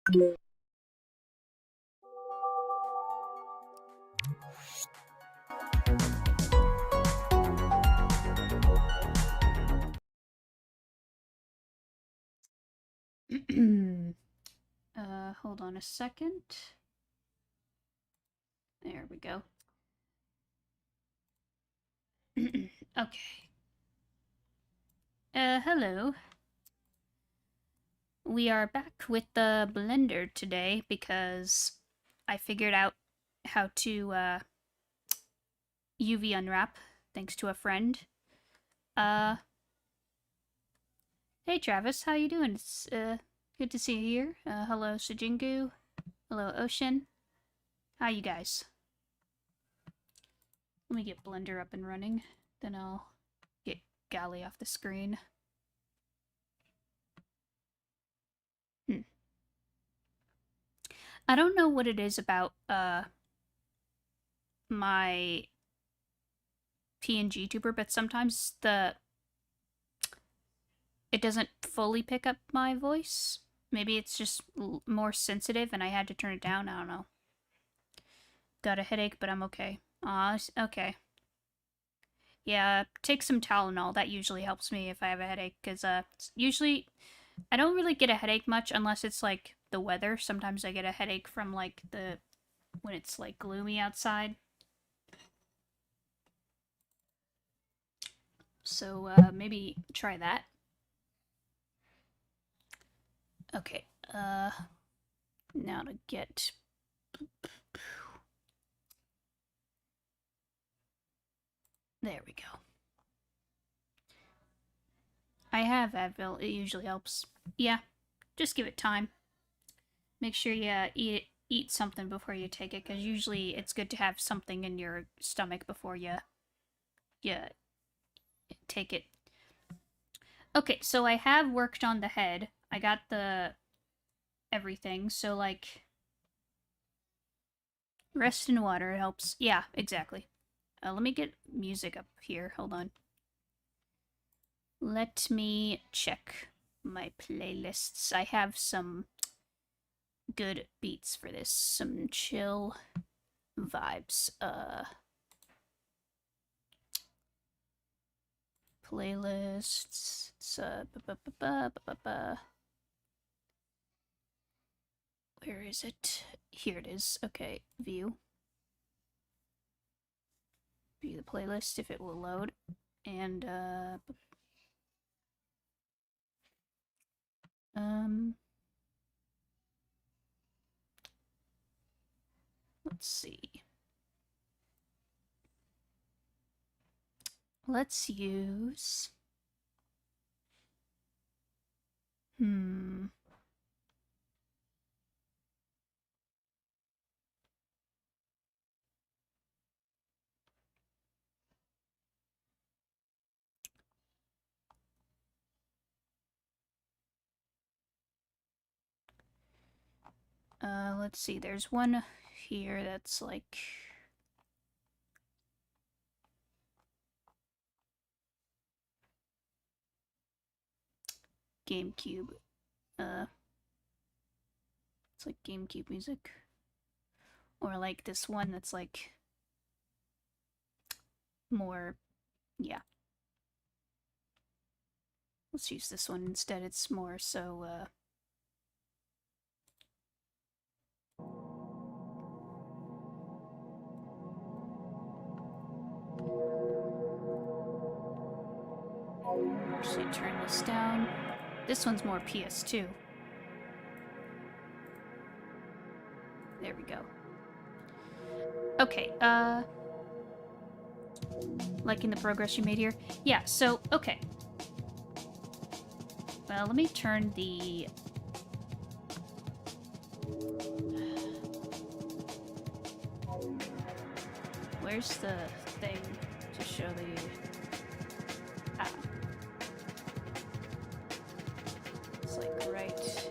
Hold on a second. There we go. Okay. Hello. We are back with the blender today because I figured out how to UV unwrap thanks to a friend. Hey Travis, how you doing? It's good to see you here. Hello Sujingu. Hello Ocean. How you guys? Let me get Blender up and running, then I'll get Galley off the screen. I don't know what it is about my PNG tuber, but sometimes it doesn't fully pick up my voice. Maybe it's just more sensitive and I had to turn it down. I don't know. Got a headache, but I'm okay. Okay. Yeah, take some Tylenol. That usually helps me if I have a headache, because usually I don't really get a headache much unless it's like the weather. Sometimes I get a headache from like when it's like gloomy outside. So maybe try that. Okay, now to get... There we go. I have Advil, it usually helps. Yeah, just give it time. Make sure you eat something before you take it, because usually it's good to have something in your stomach before you take it. Okay, so I have worked on the head. I got the everything, so like rest in water helps. Yeah, exactly. Let me get music up here. Hold on. Let me check my playlists. I have some good beats for this. Some chill vibes. Playlists. It's where is it? Here it is. Okay, view. View the playlist if it will load. And let's see. Let's use... let's see, there's one here that's like... GameCube. It's like GameCube music. Or like this one that's like... more... yeah. Let's use this one instead, it's more so, actually turn this down. This one's more PS2. There we go. Okay, liking the progress you made here? Yeah, so, okay. Well, let me turn the... Where's the thing to show the... Ah. It's like right...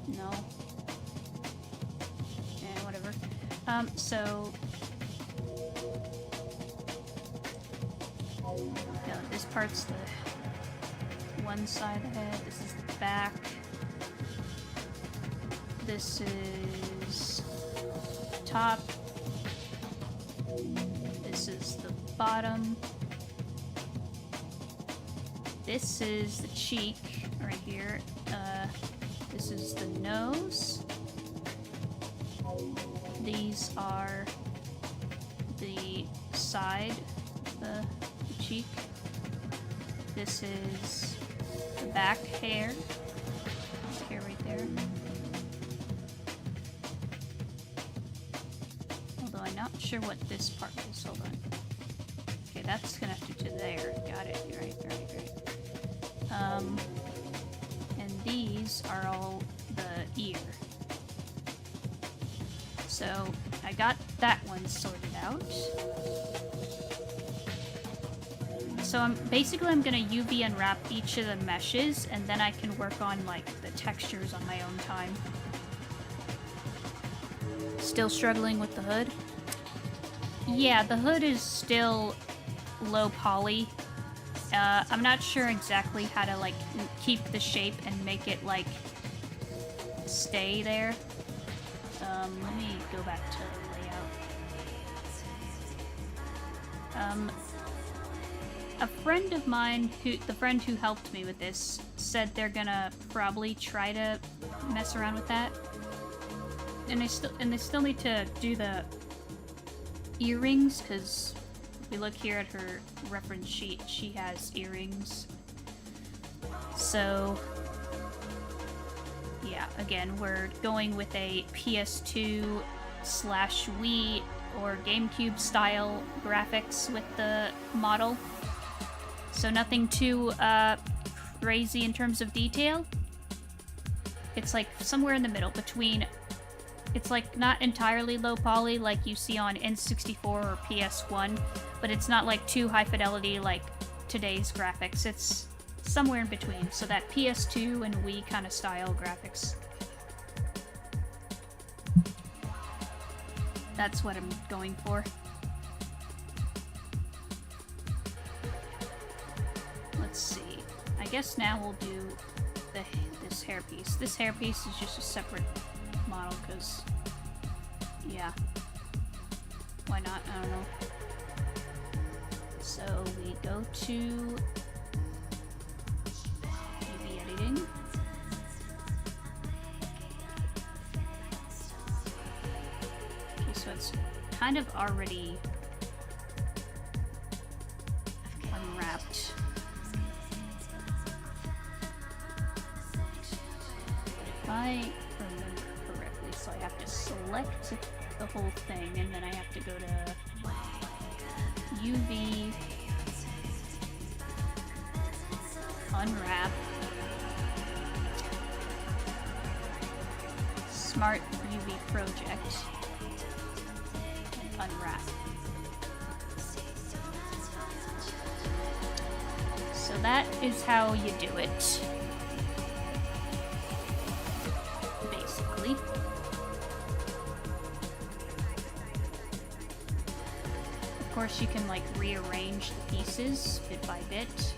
No. And whatever. So... No, this part's the... one side of the head. This is the back. This is top. This is the bottom. This is the cheek right here. This is the nose. These are the side of the cheek. This is the back hair. This hair right there. Although I'm not sure what this part is. Hold on. Okay, that's connected to there. Got it. Right. And these are all the ear. So I got that one sorted out. So I'm gonna UV unwrap each of the meshes, and then I can work on like the textures on my own time. Still struggling with the hood? Yeah, the hood is still low poly. I'm not sure exactly how to like keep the shape and make it like stay there. Let me go back to layout. A friend of mine, the friend who helped me with this, said they're gonna probably try to mess around with that. And they still need to do the earrings, because if we look here at her reference sheet, she has earrings. So yeah, again, we're going with a PS2 / Wii or GameCube style graphics with the model. So nothing too crazy in terms of detail. It's like somewhere in the middle between, it's like not entirely low poly like you see on N64 or PS1, but it's not like too high fidelity like today's graphics. It's somewhere in between, so that PS2 and Wii kind of style graphics. That's what I'm going for. Let's see. I guess now we'll do this hairpiece. This hairpiece is just a separate model, because, yeah. Why not? I don't know. So we go to editing. Okay, so it's kind of already unwrapped. If I remember correctly, so I have to select the whole thing, and then I have to go to UV, unwrap, Smart UV Project, and unwrap. So that is how you do it, basically. Of course, you can like rearrange the pieces bit by bit.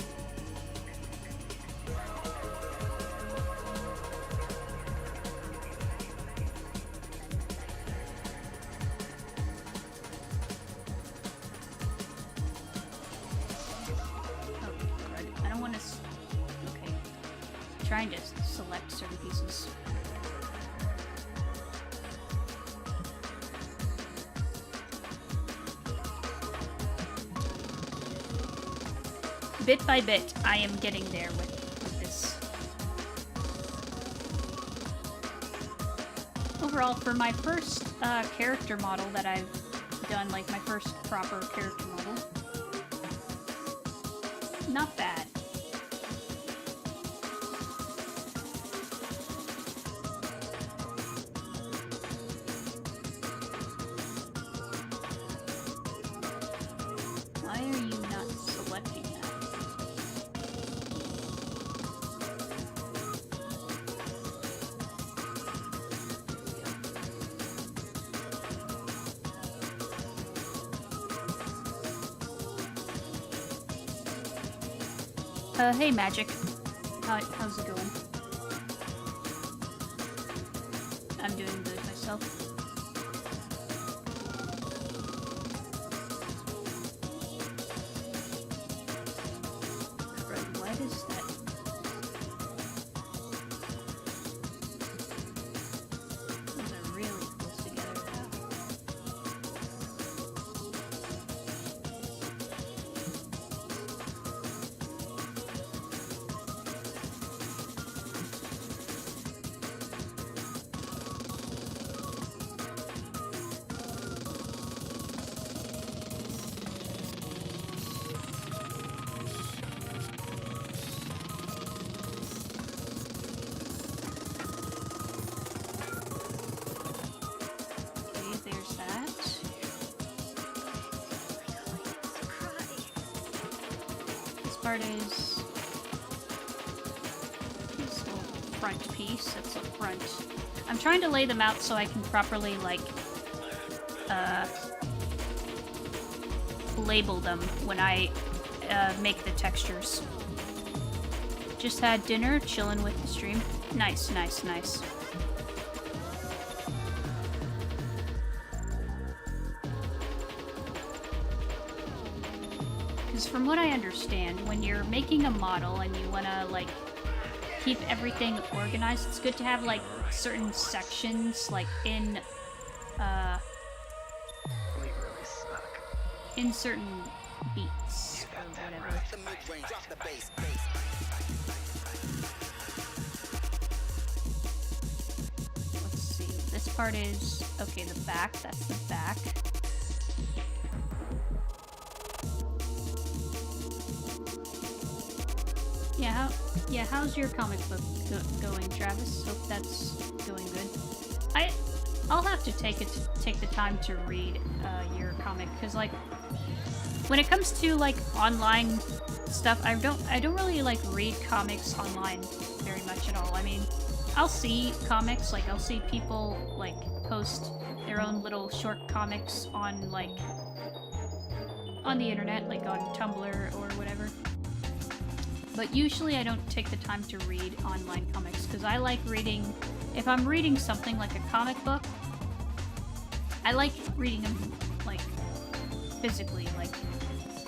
Trying to select certain pieces. Bit by bit, I am getting there with this. Overall, for my first character model that I've done, like my first proper character model, not bad. Hey, Magic. how's it going? I'm doing good myself. Right, what is that? Those are really close together now. Part is this little front piece. That's the front. I'm trying to lay them out so I can properly, like, label them when I make the textures. Just had dinner, chilling with the stream. Nice, nice, nice. From what I understand, when you're making a model and you want to, like, keep everything organized, it's good to have, like, certain sections, like, in certain beats or whatever. Let's see. This part is, okay, the back, that's the back. Yeah, how's your comic book going, Travis? Hope that's going good. I'll have to take the time to read your comic, because, like, when it comes to, like, online stuff, I don't really, like, read comics online very much at all. I mean, I'll see comics, like, I'll see people, like, post their own little short comics on, like, on the internet, like on Tumblr or whatever. But usually I don't take the time to read online comics, because I like reading, if I'm reading something like a comic book, I like reading them, like, physically. Like,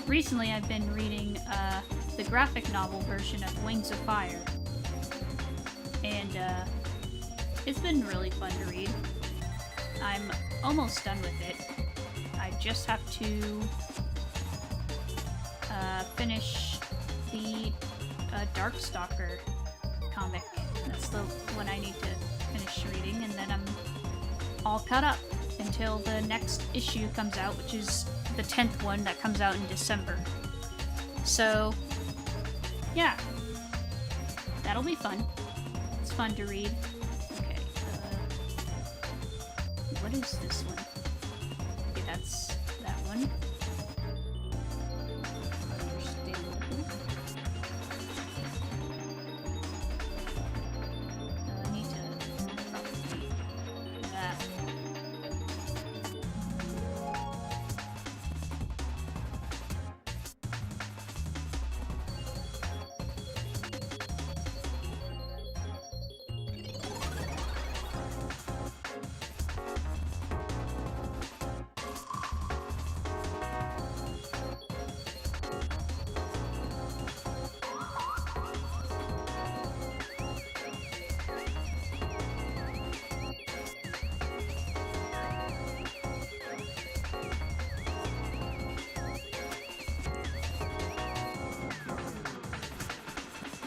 recently I've been reading the graphic novel version of Wings of Fire, and it's been really fun to read. I'm almost done with it. I just have to finish the Darkstalker comic. That's the one I need to finish reading, and then I'm all caught up until the next issue comes out, which is the 10th one that comes out in December. So, yeah. That'll be fun. It's fun to read. Okay, what is this one? Okay, that's that one.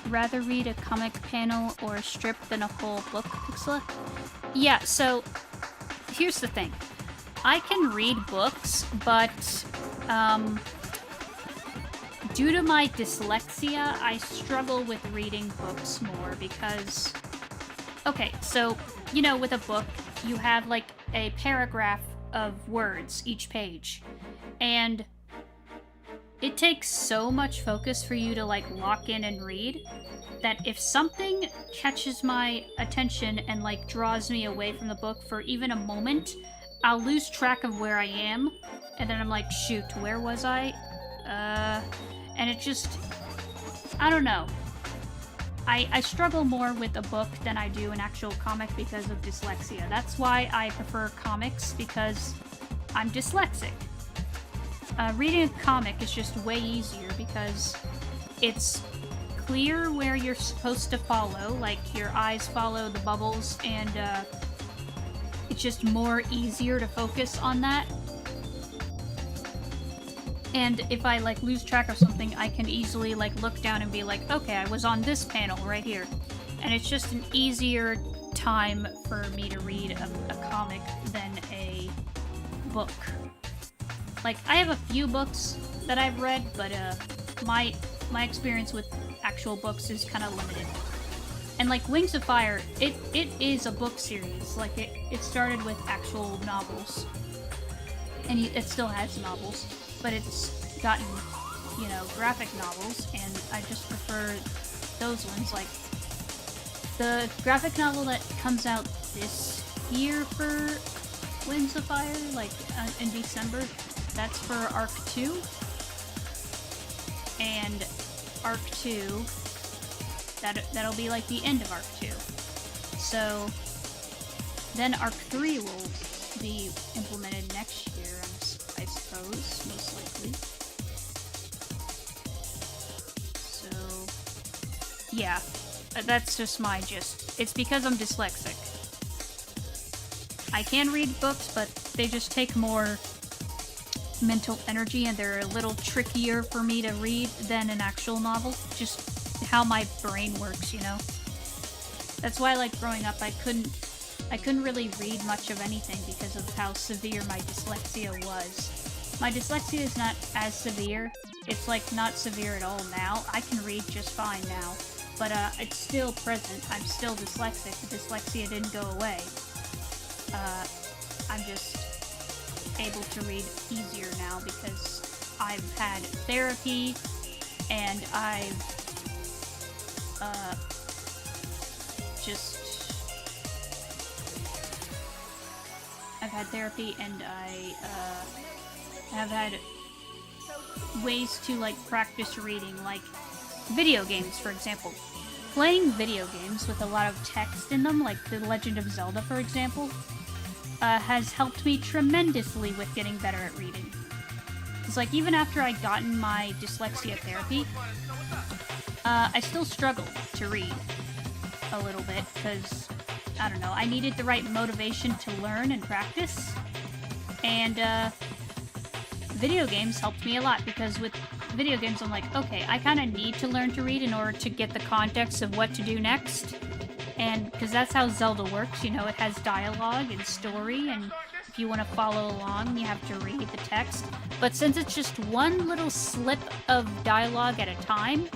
Rather read a comic panel or a strip than a whole book, Pixela? Yeah, so here's the thing. I can read books, but due to my dyslexia, I struggle with reading books more because, okay, so, you know, with a book, you have like a paragraph of words each page, and it takes so much focus for you to, like, lock in and read that if something catches my attention and, like, draws me away from the book for even a moment, I'll lose track of where I am, and then I'm like, shoot, where was I? And it just, I don't know. I struggle more with a book than I do an actual comic because of dyslexia. That's why I prefer comics, because I'm dyslexic. Reading a comic is just way easier because it's clear where you're supposed to follow, like your eyes follow the bubbles, and it's just more easier to focus on that. And if I like lose track of something, I can easily like look down and be like, okay, I was on this panel right here. And it's just an easier time for me to read a comic than a book. Like, I have a few books that I've read, but my experience with actual books is kind of limited. And like Wings of Fire, it is a book series. Like it started with actual novels, and it still has novels, but it's gotten, you know, graphic novels, and I just prefer those ones. Like the graphic novel that comes out this year for Wings of Fire, like in December, that's for Arc 2, and Arc 2, that'll be like the end of Arc 2. So then Arc 3 will be implemented next year, I suppose, most likely. So yeah, that's just my gist. It's because I'm dyslexic. I can read books, but they just take more mental energy, and they're a little trickier for me to read than an actual novel. Just how my brain works, you know? That's why, like, growing up, I couldn't really read much of anything because of how severe my dyslexia was. My dyslexia is not as severe. It's, like, not severe at all now. I can read just fine now. But, it's still present. I'm still dyslexic. The dyslexia didn't go away. I'm just able to read easier now because I've had therapy, and I've had therapy, and I have had ways to like practice reading, like video games, for example. Playing video games with a lot of text in them, like The Legend of Zelda, for example, has helped me tremendously with getting better at reading. It's like, even after I'd gotten my dyslexia therapy, I still struggled to read a little bit, because, I don't know, I needed the right motivation to learn and practice, and video games helped me a lot, because with video games I'm like, okay, I kind of need to learn to read in order to get the context of what to do next. And because that's how Zelda works, you know, it has dialogue and story, and if you want to follow along, you have to read the text. But since it's just one little slip of dialogue at a time,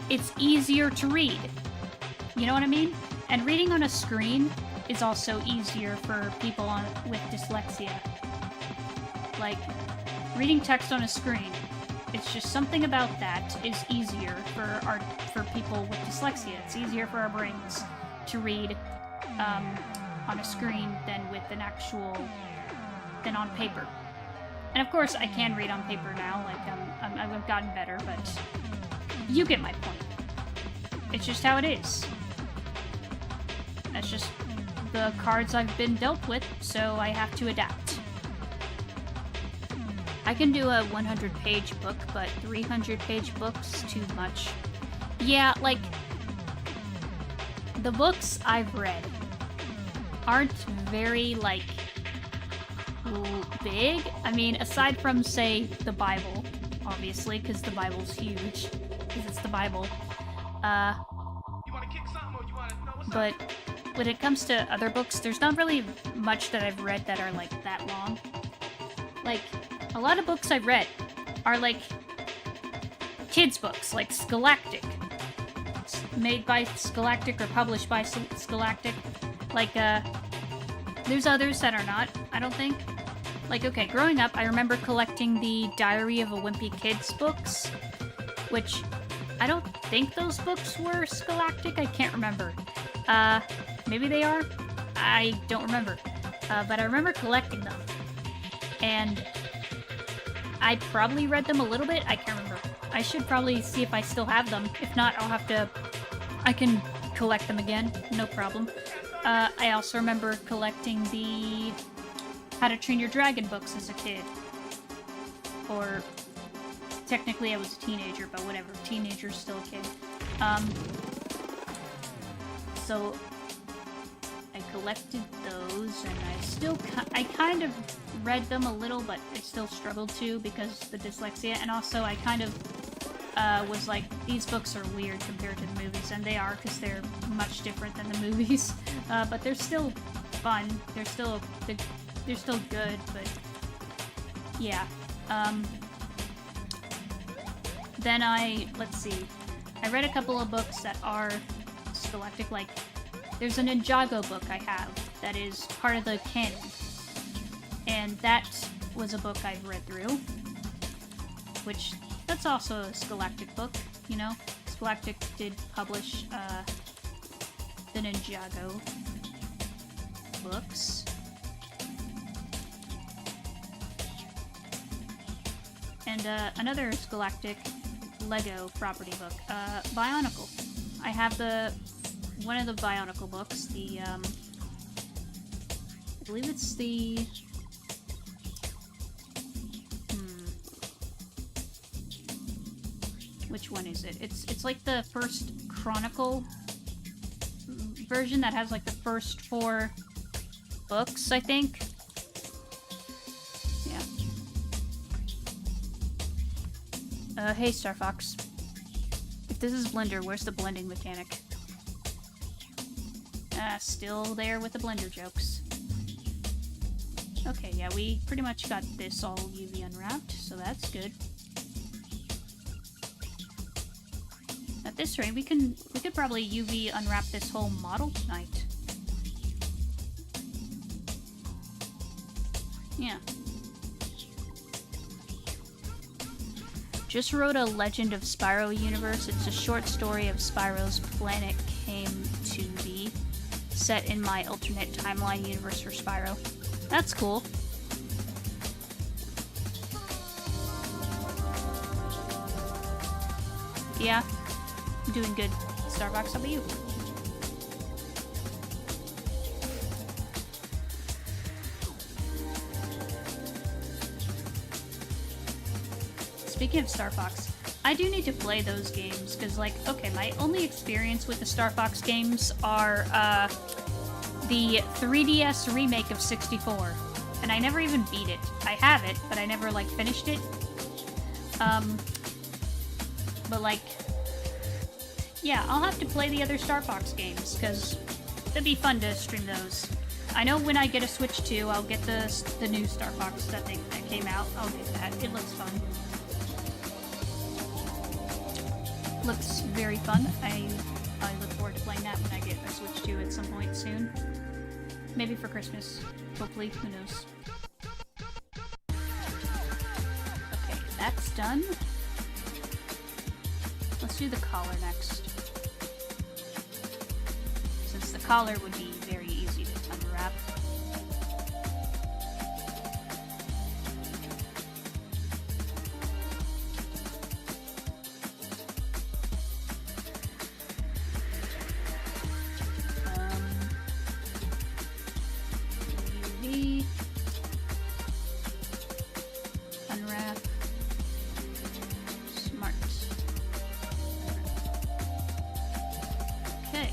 it's easier to read. You know what I mean? And reading on a screen is also easier for people with dyslexia. Like, reading text on a screen, it's just something about that is easier for people with dyslexia. It's easier for our brains to read on a screen than on paper. And of course, I can read on paper now. Like, I've gotten better, but you get my point. It's just how it is. That's just the cards I've been dealt with, so I have to adapt. I can do a 100-page book, but 300-page books, too much. Yeah, like, the books I've read aren't very, like, big. I mean, aside from, say, the Bible, obviously, because the Bible's huge, because it's the Bible. But when it comes to other books, there's not really much that I've read that are, like, that long. Like, a lot of books I've read are, like, kids' books, like Scholastic. Made by Scholastic or published by Scholastic. Like, there's others that are not, I don't think. Like, okay, growing up, I remember collecting the Diary of a Wimpy Kids books, which I don't think those books were Scholastic. I can't remember. Maybe they are? I don't remember. But I remember collecting them. And I probably read them a little bit. I can't remember. I should probably see if I still have them. If not, I'll have to I can collect them again, no problem. I also remember collecting the How to Train Your Dragon books as a kid. Or, technically I was a teenager, but whatever, teenager's still a kid. So, I collected those, and I kind of read them a little, but I still struggled to because of the dyslexia, and also I kind of was like, these books are weird compared to the movies, and they are, because they're much different than the movies, but they're still fun, they're still good, but yeah. Then let's see, I read a couple of books that are Scholastic, like, there's a Ninjago book I have that is part of the canon, and that was a book I've read through, which, that's also a Scholastic book, you know? Scholastic did publish, the Ninjago books. And, another Scholastic Lego property book, Bionicle. I have one of the Bionicle books, I believe it's the... Which one is it? It's like the first Chronicle version that has like the first 4 books, I think. Yeah. Hey, Star Fox. If this is Blender, where's the blending mechanic? Still there with the Blender jokes. Okay, yeah, we pretty much got this all UV unwrapped, so that's good. At this rate, we could probably UV unwrap this whole model tonight. Yeah. Just wrote a Legend of Spyro universe. It's a short story of Spyro's planet came to be, set in my alternate timeline universe for Spyro. That's cool. Yeah, I'm doing good. Starbucks, how about you? Speaking of Star Fox, I do need to play those games, because, like, okay, my only experience with the Star Fox games are, the 3DS remake of 64, and I never even beat it. I have it, but I never, like, finished it. But, like, yeah, I'll have to play the other Star Fox games, because it'd be fun to stream those. I know when I get a Switch 2, I'll get the new Star Fox that came out. I'll get that. It looks fun. Looks very fun. I look forward to playing that when I get a Switch 2 at some point soon. Maybe for Christmas. Hopefully, who knows. Okay, that's done. Let's do the collar next. Since the collar would be very easy to unwrap. UV. Unwrap. Smart. Okay.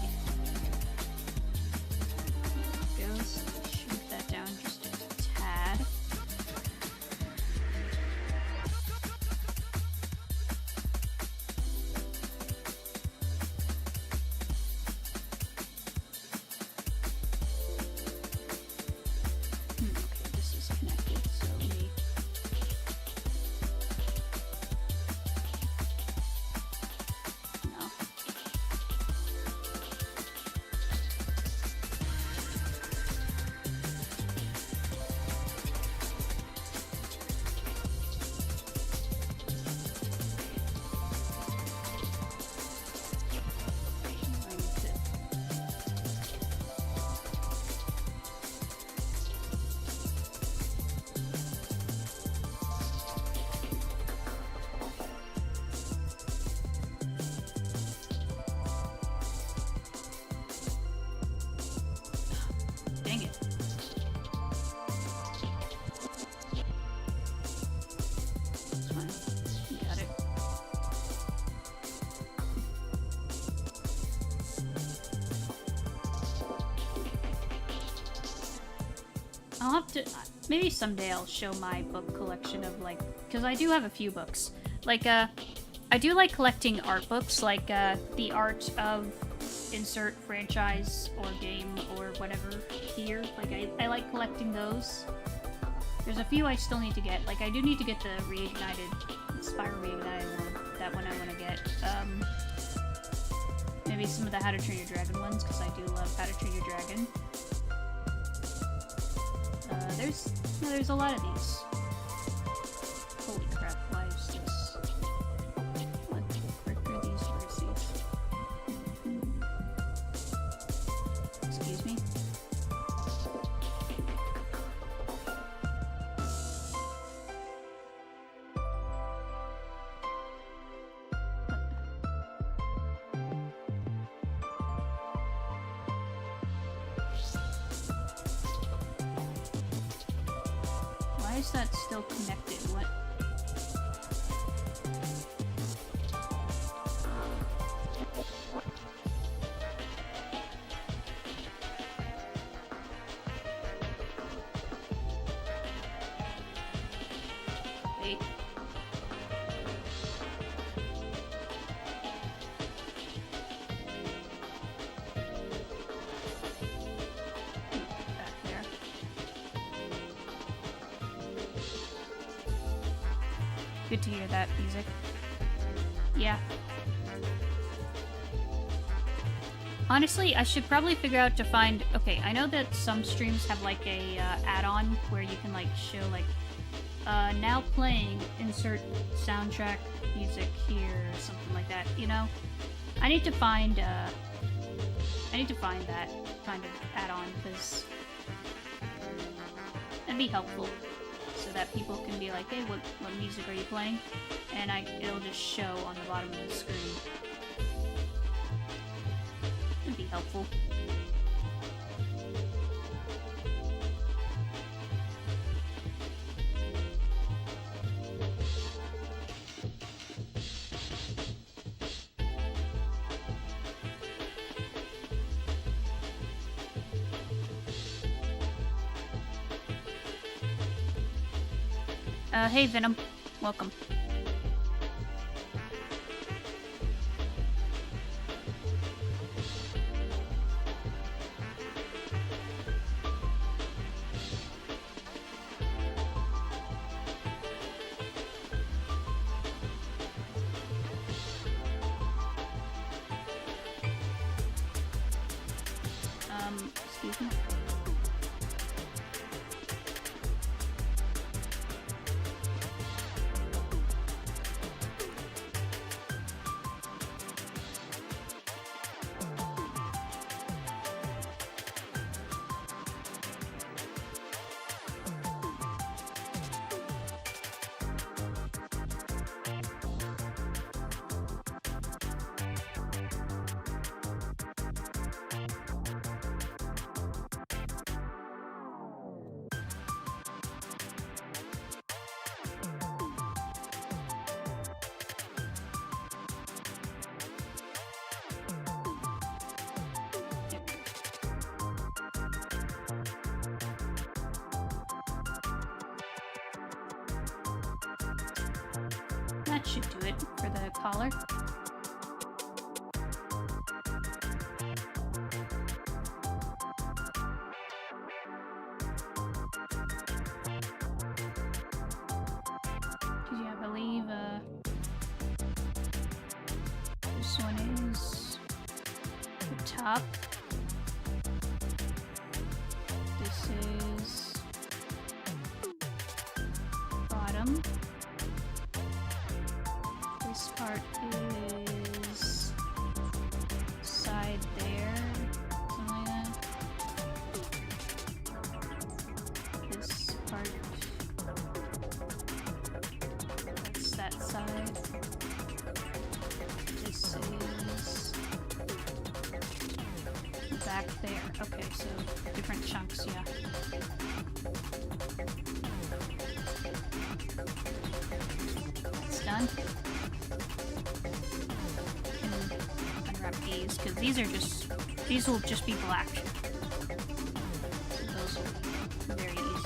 I'll have to... maybe someday I'll show my book collection of, like... because I do have a few books. Like, I do like collecting art books, like, the art of insert franchise or game or whatever here. Like, I like collecting those. There's a few I still need to get. Like, I do need to get the Spyro Reignited one. That one I want to get. Maybe some of the How to Train Your Dragon ones, because I do love How to Train Your Dragon. There's a lot of these. Holy crap, why is this? What the frick are these verses? Excuse me? Why is that still connected? What? Wait. Back there. Good to hear that music. Yeah. Honestly, I should probably figure out to find... okay, I know that some streams have like a add-on where you can like show like now playing insert soundtrack music here or something like that, you know? I need to find that kind of add-on because that'd be helpful. So that people can be like, hey, what music are you playing? And it'll just show on the bottom of the screen. It'd be helpful. Hey Venom, welcome. Excuse me. That should do it for the collar. Yeah, I believe this one is the top. This is bottom. This part is side there, something like that. This part, that's that side. This is back there. Okay, so different chunks, yeah. That's done. Unwrap these, because these will just be black. So those will be very easy.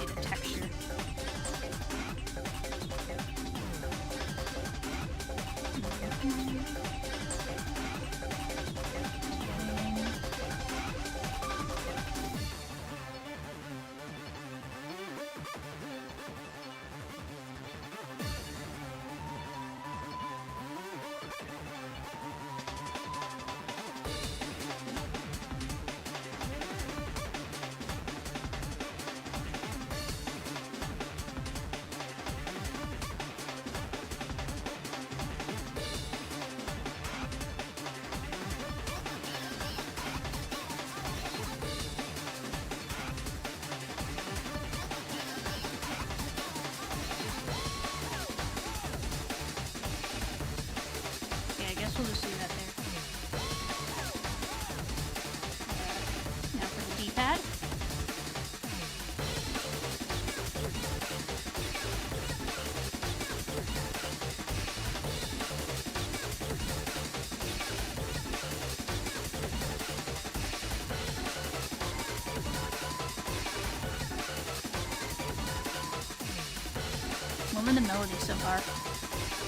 Loving the melody so far.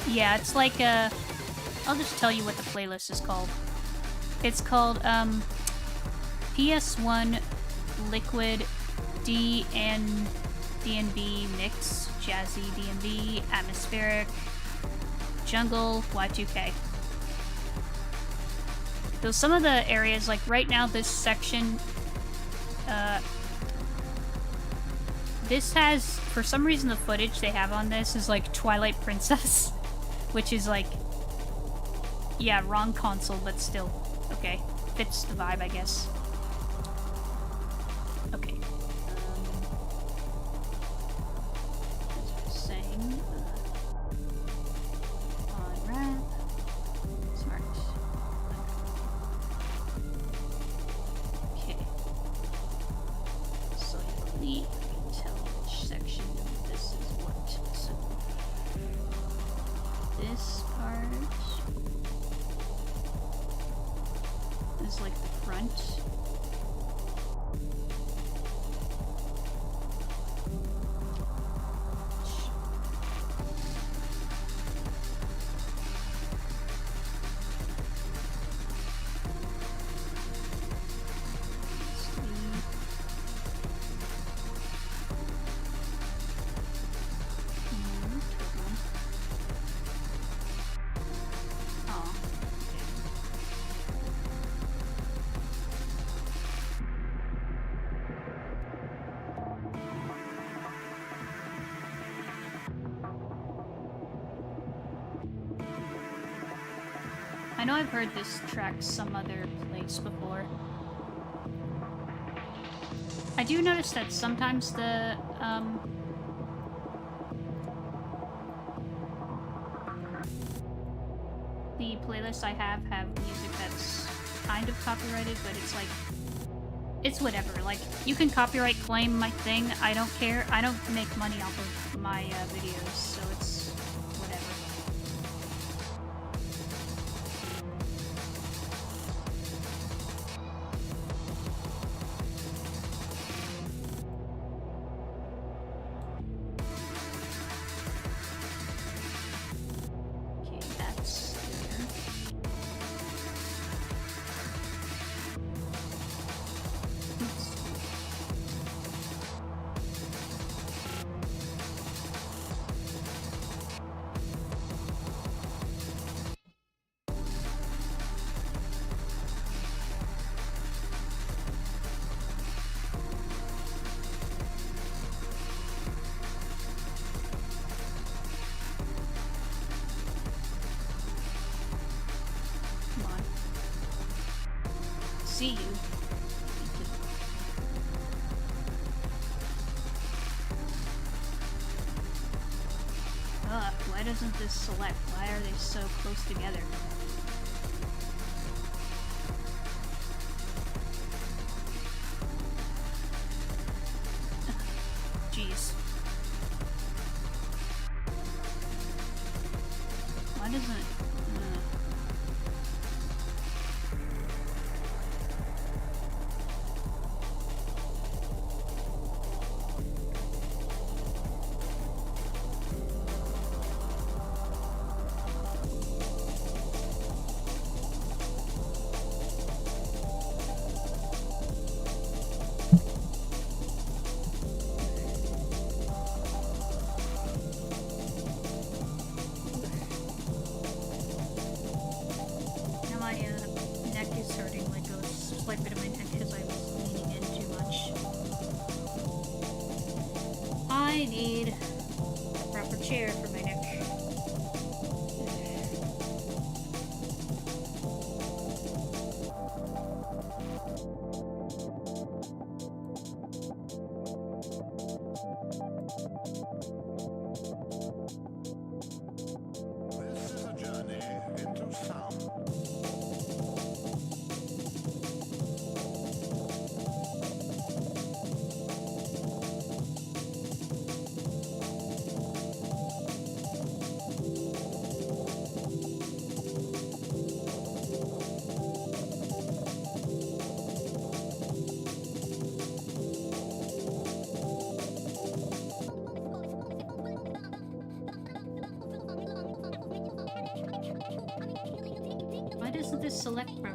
Yeah, it's like I'll just tell you what the playlist is called. It's called PS1 Liquid D&B Mix, Jazzy D&B, Atmospheric, Jungle, Y2K. So some of the areas, like right now this section, this has, for some reason the footage they have on this is like Twilight Princess, which is like, yeah, wrong console, but still, okay. Fits the vibe, I guess. Okay. As I was saying, on rap, smart. Okay. So I believe I can tell which section this is what. So this part is like the front. I know I've heard this track some other place before. I do notice that sometimes the playlists I have music that's kind of copyrighted, but it's like, it's whatever. Like, you can copyright claim my thing, I don't care. I don't make money off of my videos, so it's whatever. See you. Ugh, why doesn't this select? Why are they so close together? Jeez. Why doesn't it? I need a proper chair for my neck. This is a journey into sound. doesn't this select from?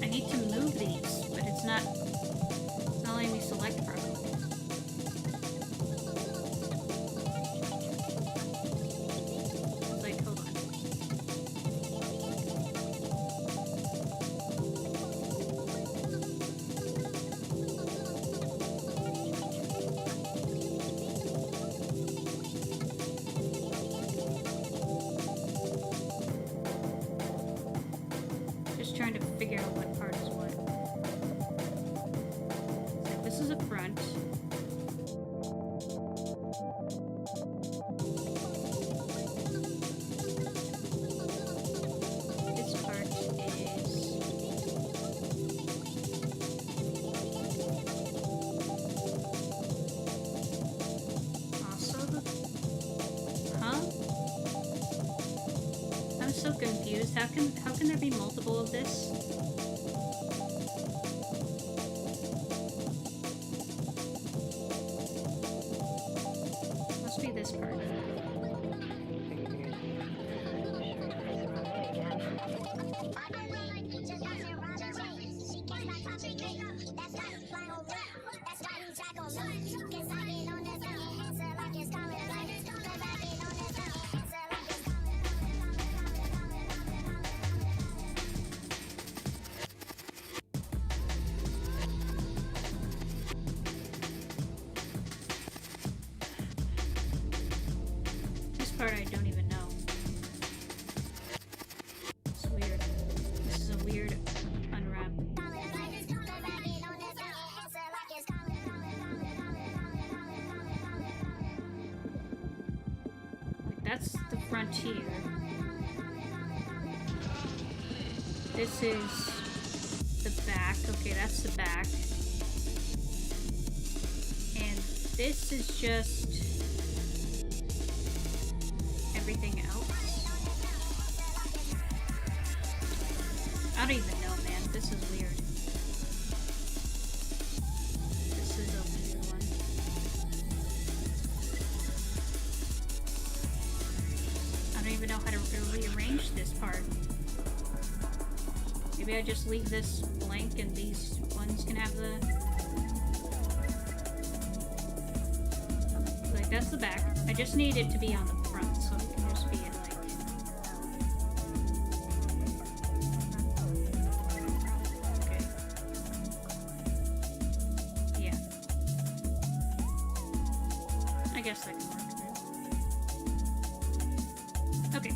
I need to move these, but it's not letting me select from. It's like, hold on. Just trying to figure out what part is what. So this is a front. This part is also the... Huh? I'm so confused. How can there be multiple of this? Must be this part. This part I don't even know. It's weird. This is a weird unwrap. Like, that's the frontier. This is the back. Okay, that's the back. And this is just everything else. I don't even know, man. This is weird. This is a weird one. I don't even know how to rearrange this part. Maybe I just leave this blank and these ones can have the... Like, that's the back. I just need it to be on the front, so it can just be in, like... Okay. Yeah. I guess that can work. Okay,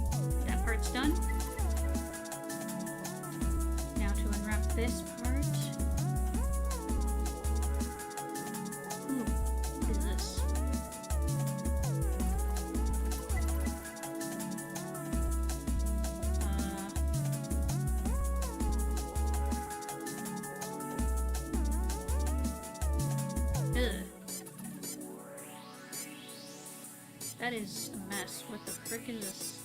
that part's done. Now to unwrap this part. Ooh, what is this? That is a mess. What the frick is this?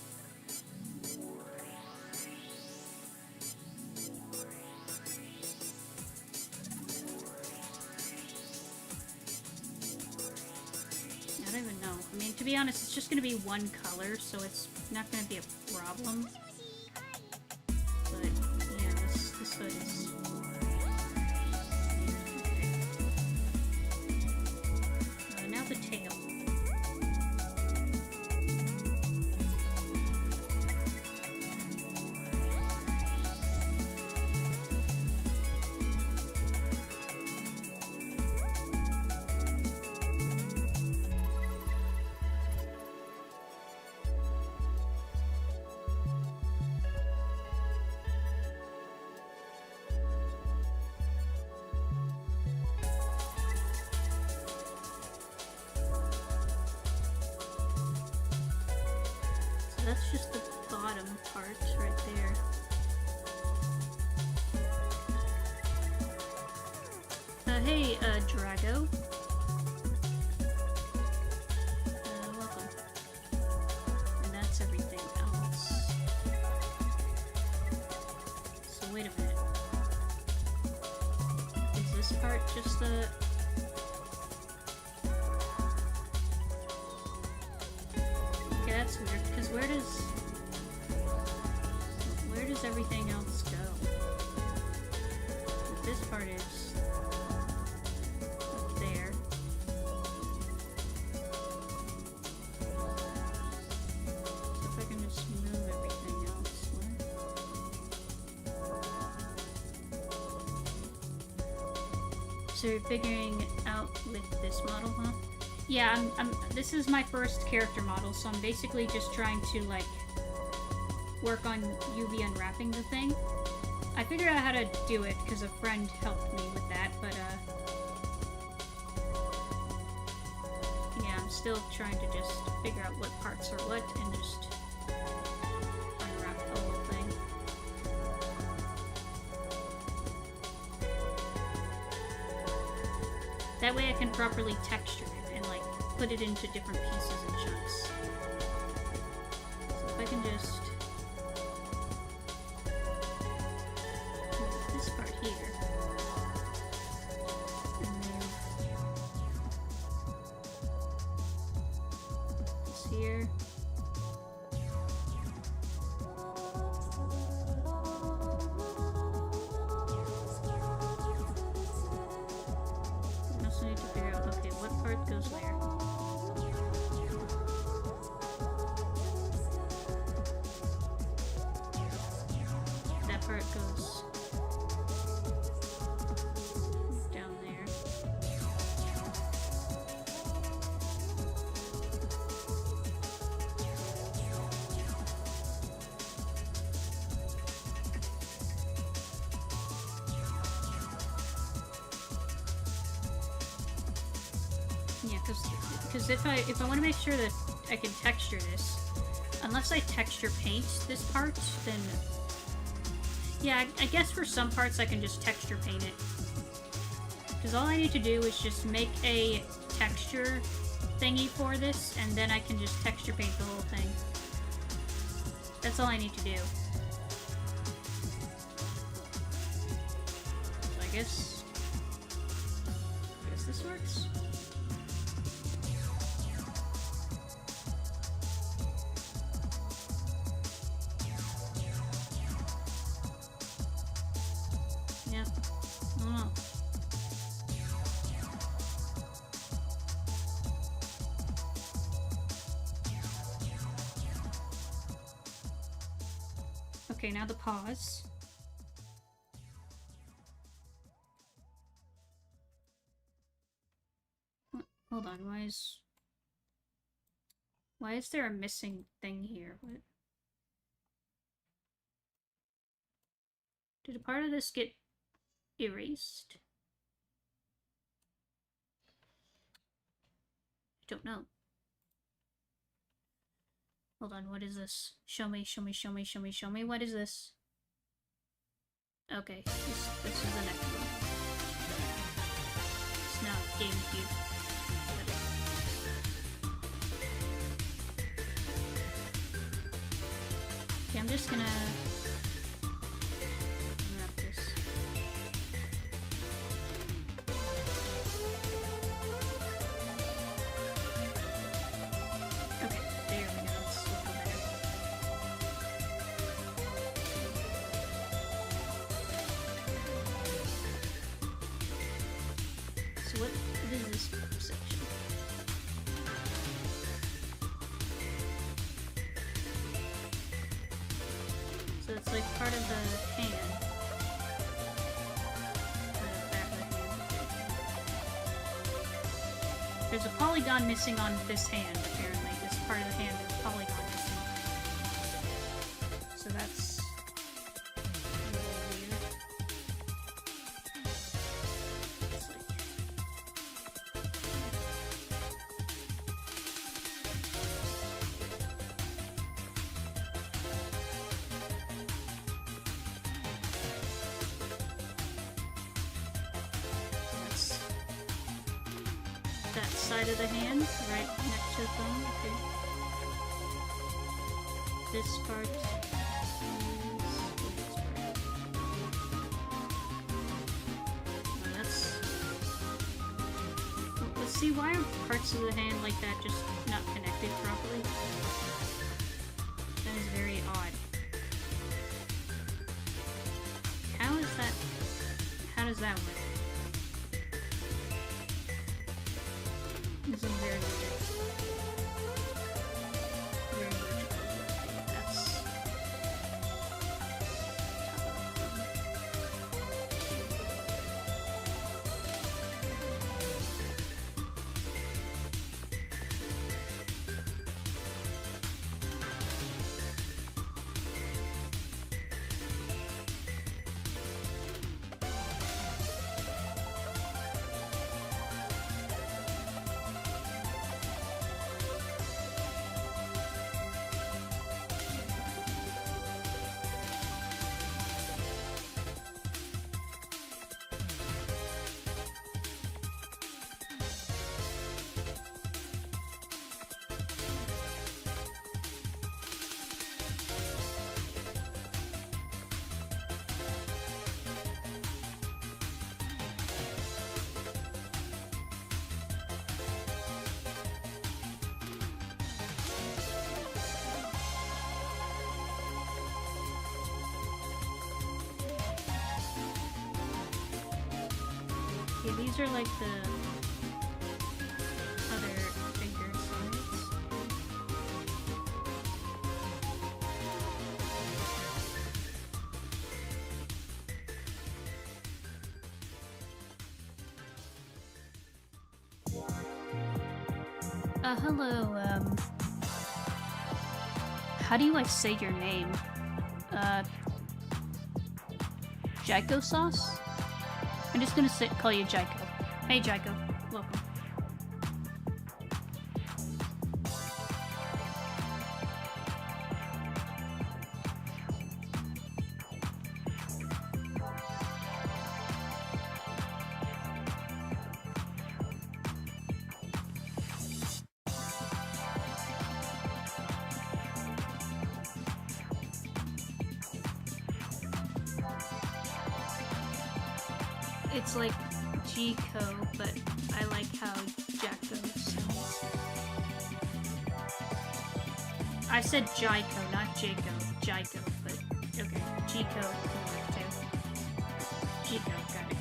I don't even know. I mean, to be honest, it's just going to be one color, so it's not going to be a problem. But, yeah, this hood is... Okay. Now the tail. That's just the bottom part right there. Hey, Drago. Welcome. And that's everything else. So wait a minute. part just the... Okay, that's weird, because where does everything else go? This part is up there. So if I can just move everything else. So you're figuring out with this model, huh? Yeah, this is my first character model, so I'm basically just trying to, like, work on UV unwrapping the thing. I figured out how to do it because a friend helped me with that, but, yeah, I'm still trying to just figure out what parts are what and just unwrap the whole thing. That way I can properly texture it and, like, put it into different pieces and chunks. So if I can just move this part here, and then this here. I also need to figure out, okay, what part goes where. That part goes down there. Yeah, because if I want to make sure that I can texture this, unless I texture paint this part, then yeah, I guess for some parts I can just texture paint it. Because all I need to do is just make a texture thingy for this, and then I can just texture paint the whole thing. That's all I need to do. So I guess this works. Yeah, I don't know. Okay, now the pause. Hold on, why is there a missing thing here? What? Did a part of this get erased? I don't know. Hold on, what is this? Show me, show me, show me, show me, show me. What is this? Okay, this is the next one. It's not GameCube. Okay, I'm just gonna unwrap this. Okay, there we go. Let's look over there. So what is this section? So it's like part of the hand. There's a polygon missing on this hand, apparently. This part of the hand is a polygon missing. So that's a little weird. It's like... That's that side of the hand, right next to the thumb. Okay. This part is this part. Well, that's See, why are parts of the hand like that just not connected properly? That is very odd. How is that? How does that work? This is very weird. Very weird. That's... Okay, these are like the other finger sides. Hello, how do I say your name? Jaiko sauce? I'm just gonna call you Jaiko. Hey Jaiko, welcome. It's like G-ko, but I like how Jacko sounds. I said Jaiko, not Jaco. Jaiko, but okay. G-ko can work too. G-ko, got it.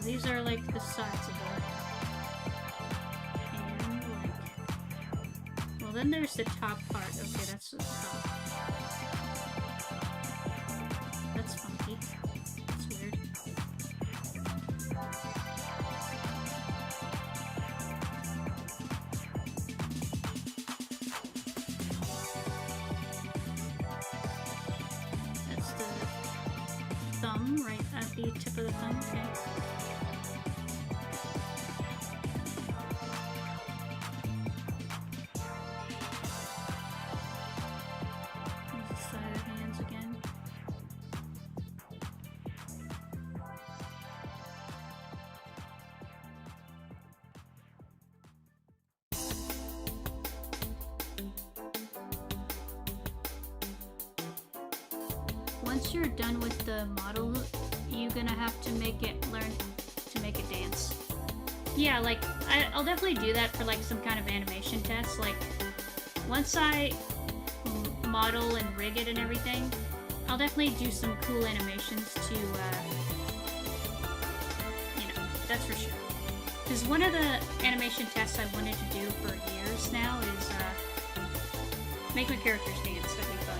These are like the sides of it. And like... Well, then there's the top part. Okay, that's the top. That's funky. That's weird. That's the thumb, right at the tip of the thumb. Okay. Once you're done with the model, you're gonna have to learn to make a dance. Yeah, like, I'll definitely do that for like some kind of animation test. Like, once I model and rig it and everything, I'll definitely do some cool animations to, you know, that's for sure. Because one of the animation tests I wanted to do for years now is, make my characters dance. That'd be fun.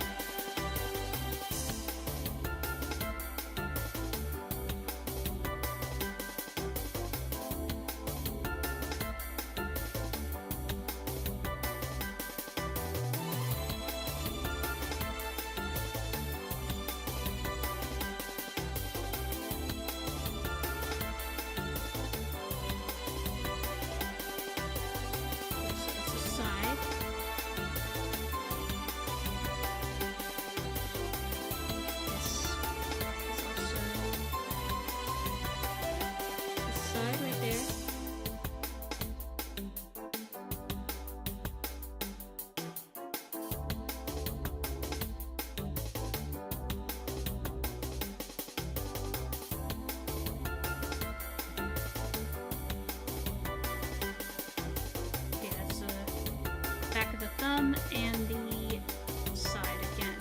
bottom and the side again.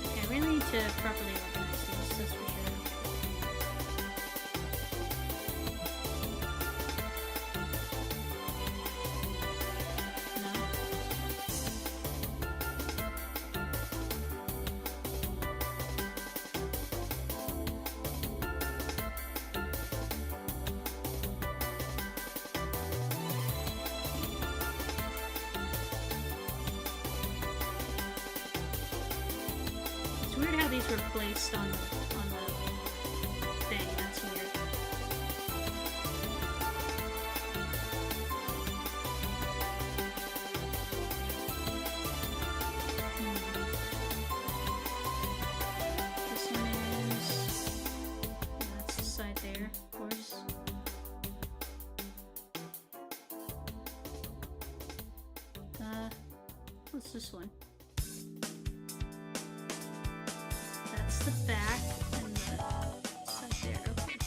Okay, I really need to properly organize these, that's for sure. No? It's weird how these were placed on the thing. That's weird. This one is. Yeah, that's the side there, of course. What's this one? That's the back and the side there. Okay.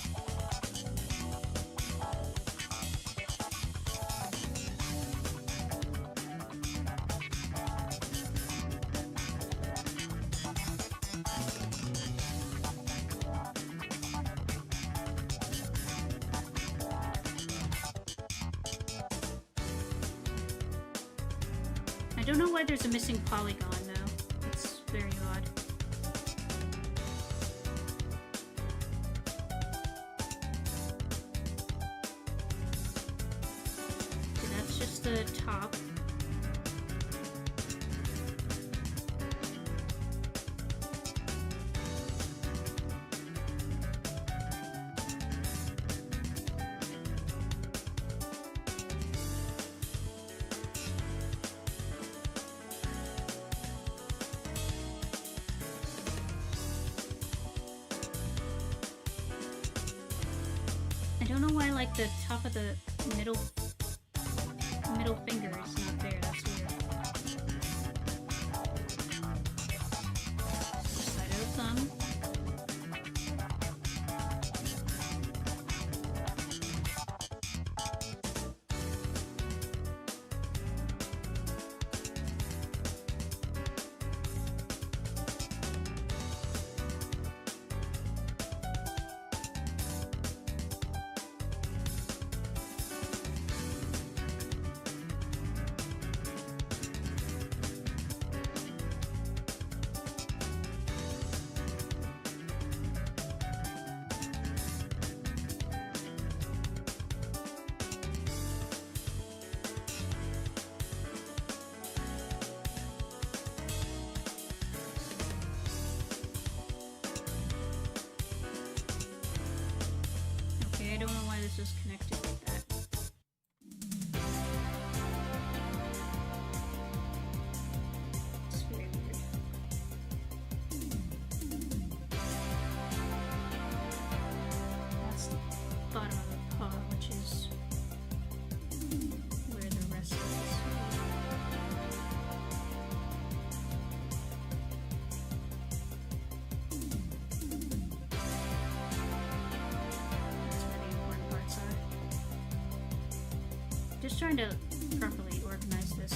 I don't know why there's a missing polygon though. It's very odd. Okay, that's just the top. I don't know why, like, the top of the middle finger is not there. That's weird. Side of the thumb. I don't know why this is connected like that. It's very weird. That's the bottom of the paw, which is where the rest is. Just trying to properly organize this.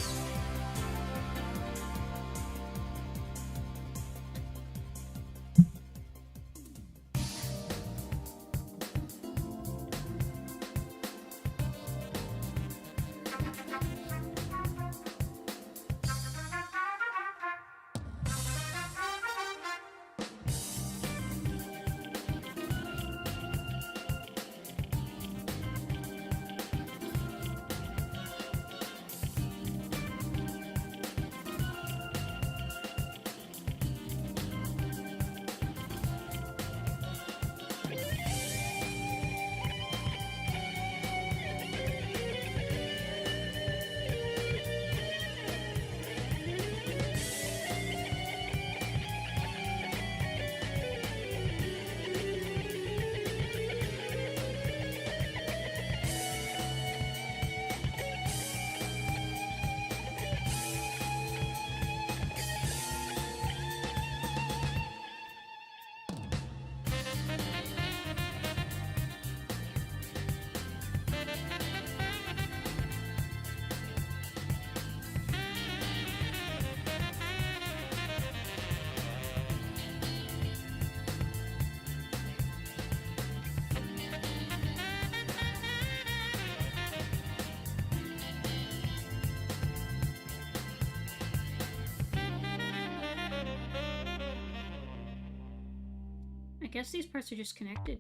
I guess these parts are just connected.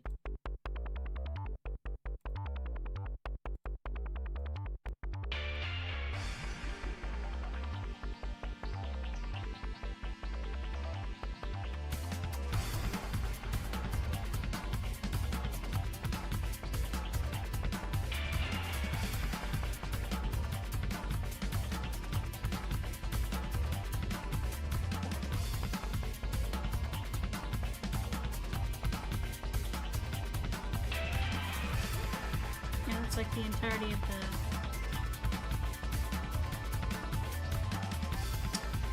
Like the entirety of the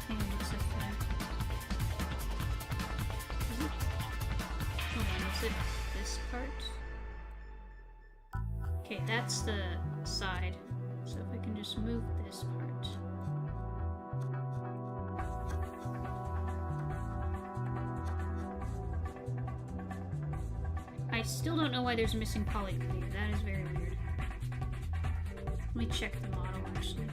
thing except for is it? Hold on, is it this part? Okay, that's the side. So if I can just move this part. I still don't know why there's a missing polygon here. That is very weird. Let me check the model, actually.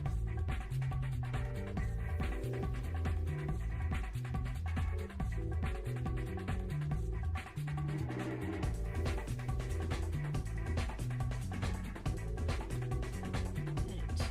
Edit.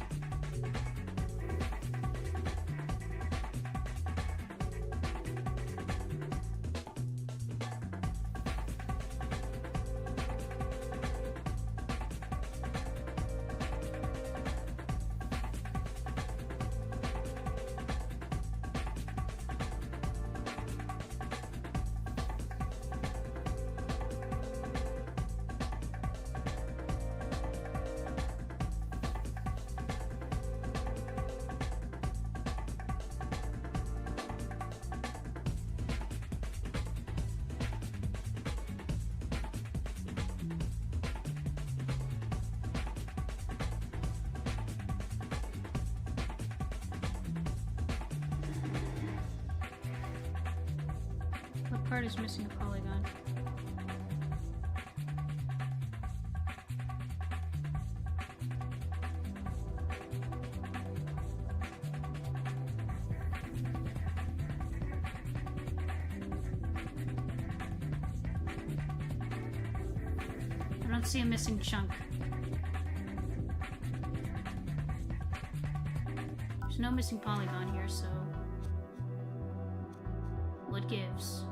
What part is missing a polygon? I don't see a missing chunk. There's no missing polygon here, so what gives?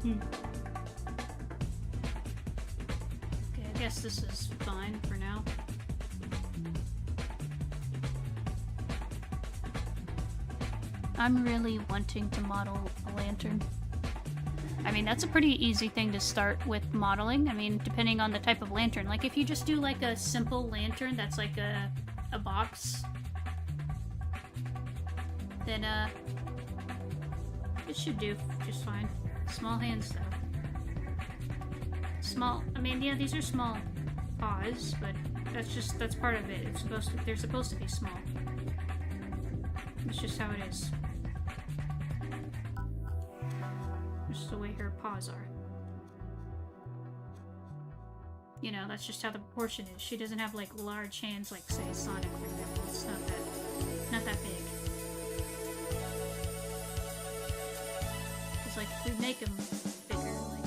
Okay, I guess this is fine for now. I'm really wanting to model a lantern. I mean, that's a pretty easy thing to start with modeling. I mean, depending on the type of lantern. Like, if you just do, like, a simple lantern that's like a box, then, it should do just fine. Small hands, though. I mean, yeah, these are small paws, but that's part of it. They're supposed to be small. It's just how it is. Just the way her paws are. You know, that's just how the proportion is. She doesn't have, like, large hands like, say, Sonic, for example. It's not that big. It's like, if we make him bigger, like...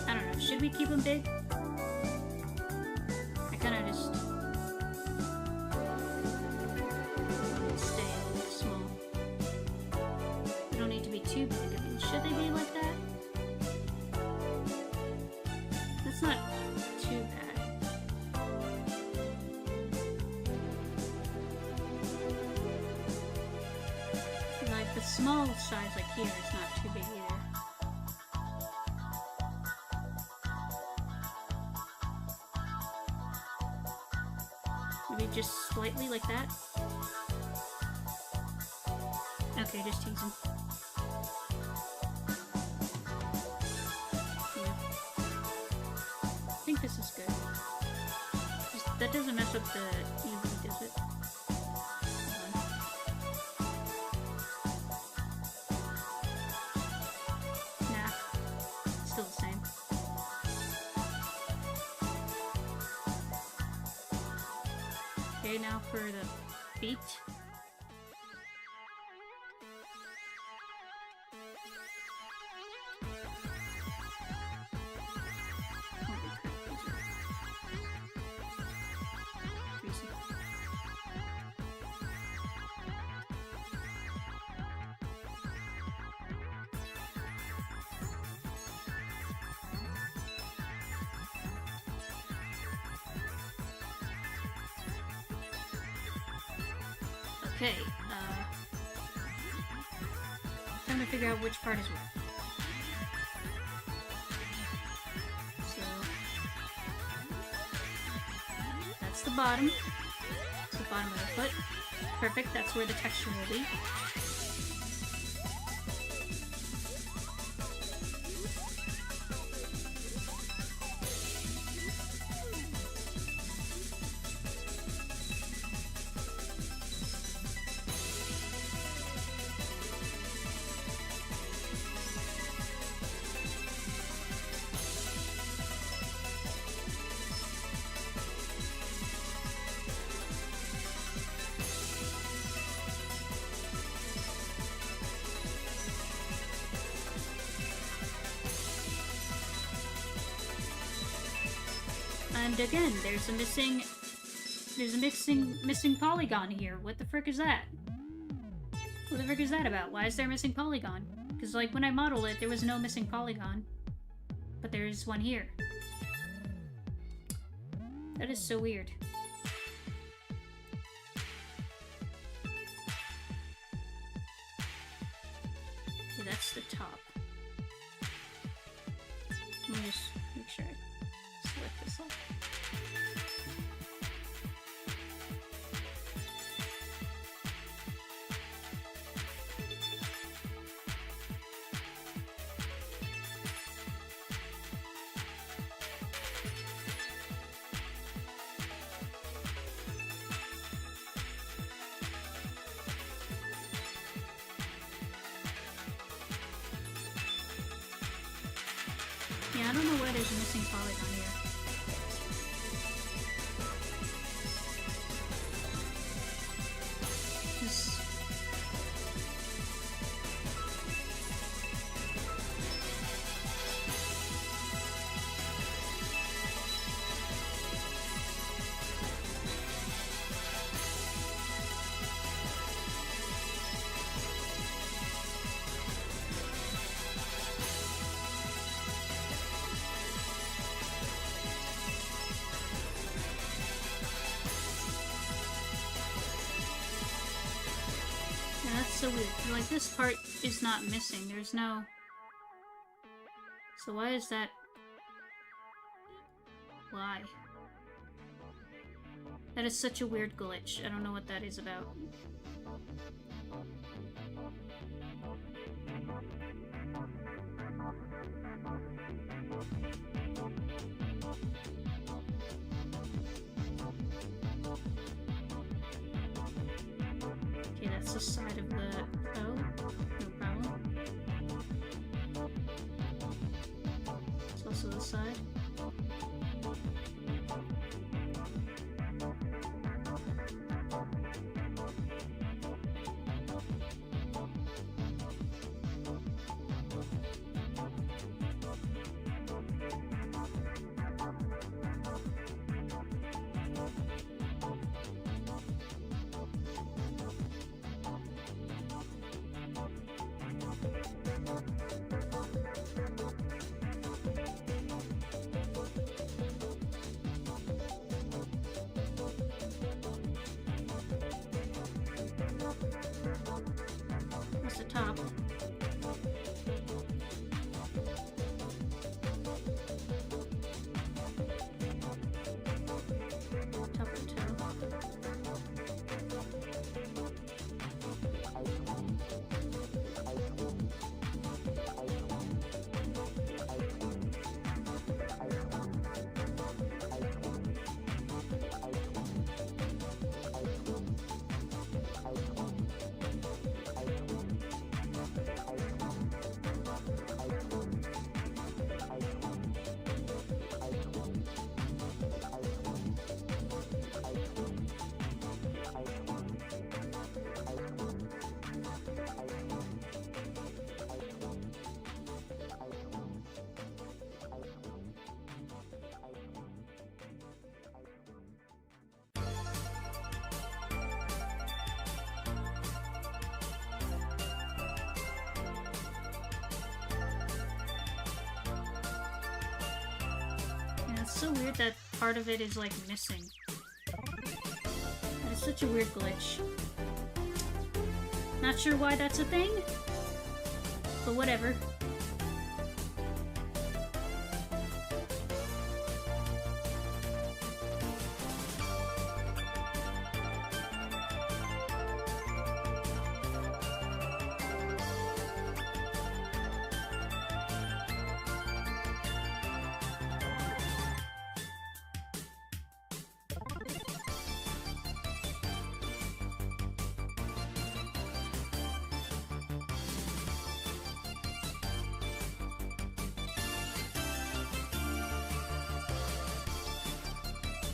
I don't know, should we keep him big? I kinda just... too big. I mean, should they be like that? That's not too bad. Like, the small size, like here, is not too big either. Maybe just slightly like that? Okay, just teasing. Yeah. I think this is good. That doesn't mess up the UV, does it? Nah, it's still the same. Okay, now for the feet. Okay, time to figure out which part is what. So, that's the bottom. That's the bottom of the foot. Perfect, that's where the texture will be. And again, there's a missing polygon here. What the frick is that? What the frick is that about? Why is there a missing polygon? Because, like, when I modeled it, there was no missing polygon. But there's one here. That is so weird. Okay, that's the top. Let me just make sure I select this off. Yeah, I don't know why there's a missing polygon here. Just... Yeah, that's so weird. Like, this part is not missing. There's no... So why is that... Why? That is such a weird glitch. I don't know what that is about. Okay, that's the side of the toe. No problem. It's also the side. top. Top of toe. Yeah, it's so weird that part of it is like missing. That is such a weird glitch. Not sure why that's a thing, but whatever.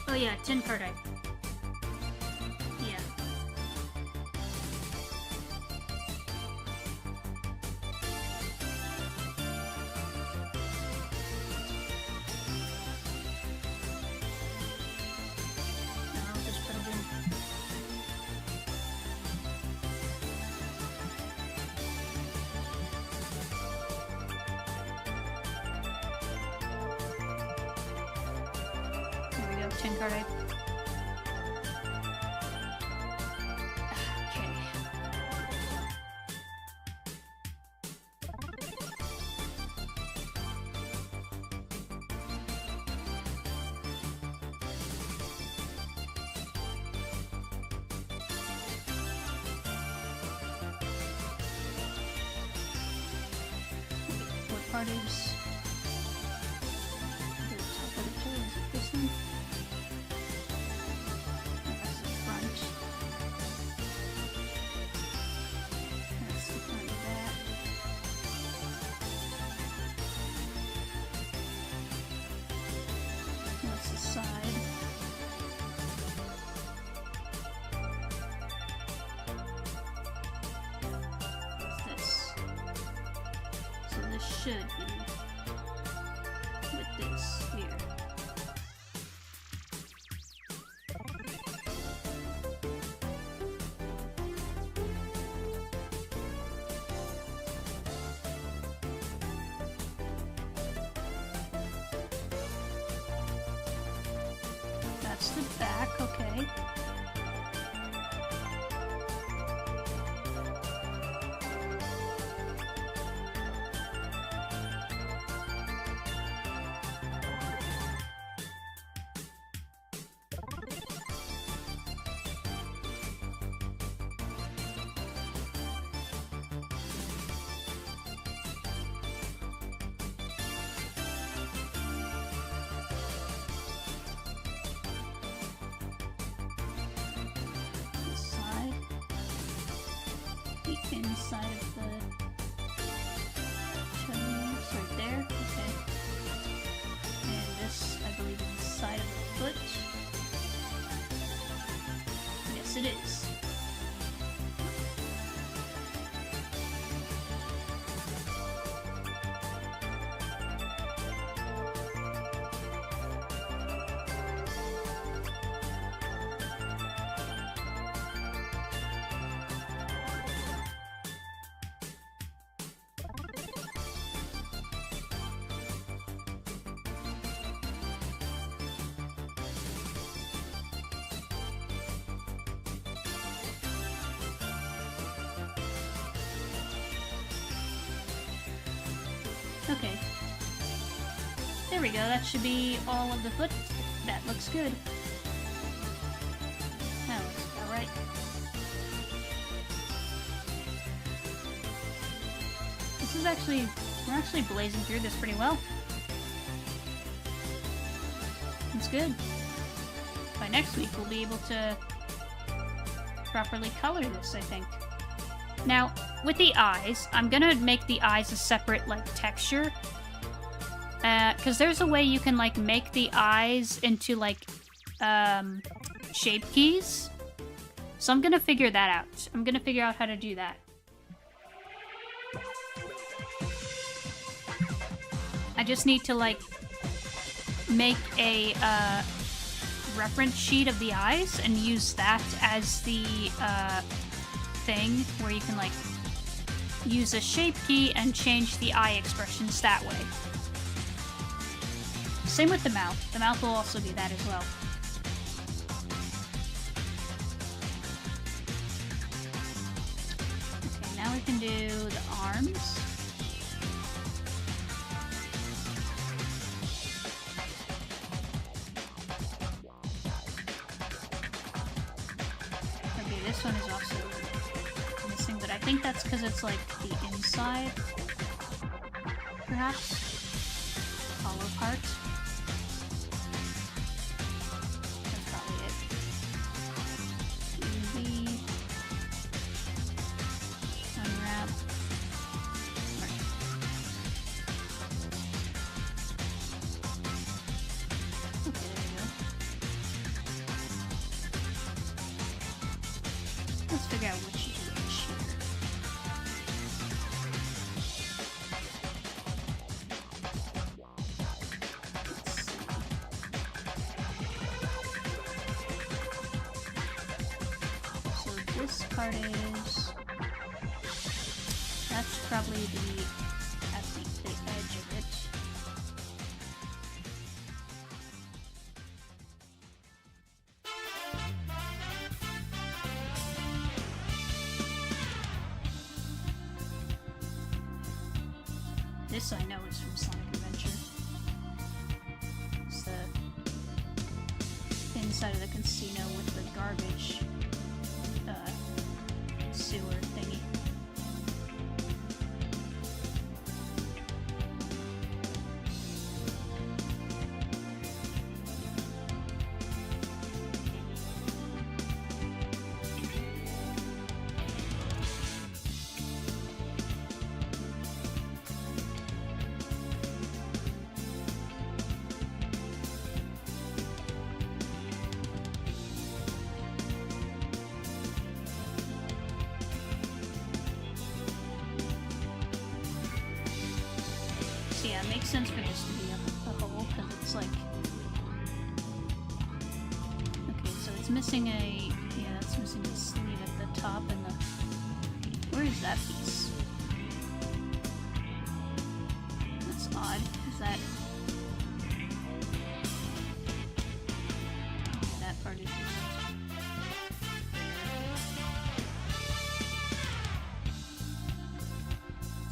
Oh yeah, 10 card eye. Yeah. No, I'll just put it in. There we go, 10 card eye. Okay. What part is the top of the toe? Is it this one? That's the front. That's the front of that. That's the side. What's this? So this should be with this here. That's the back, okay. This side. The inside of the toes right there, okay. And this, I believe, is the side of the foot. Yes, it is. Okay. There we go, that should be all of the foot. That looks good. That looks about right. This is actually... we're actually blazing through this pretty well. That's good. By next week, we'll be able to properly color this, I think. Now, with the eyes, I'm gonna make the eyes a separate, like, texture. Because there's a way you can, like, make the eyes into, like, shape keys. So I'm gonna figure that out. I'm gonna figure out how to do that. I just need to, like, make a, reference sheet of the eyes and use that as the, thing where you can, like, use a shape key and change the eye expressions that way. Same with the mouth. The mouth will also do that as well. Okay, now we can do the arms. Okay, this one is also missing, but I think that's because it's like the inside, perhaps? Hollow part. That's probably it. UV. Unwrap. Right. Okay, there we go. Let's figure out which is which here. So this part is... that's probably the... at the edge of it. This I know is from Sonic Adventure. It's the inside of the casino with the garbage sewer thingy. So yeah, it makes sense for this to be a hole, because it's like... okay, so it's missing a... yeah, it's missing a sleeve at the top and the... where is that piece? That's odd. Is that... that part is just...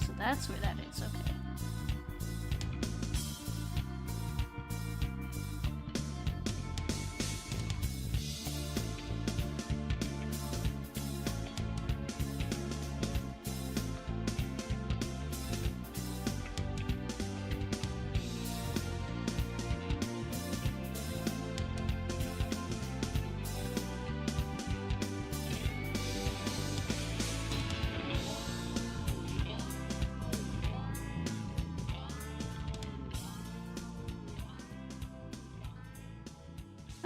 so that's where that is, okay.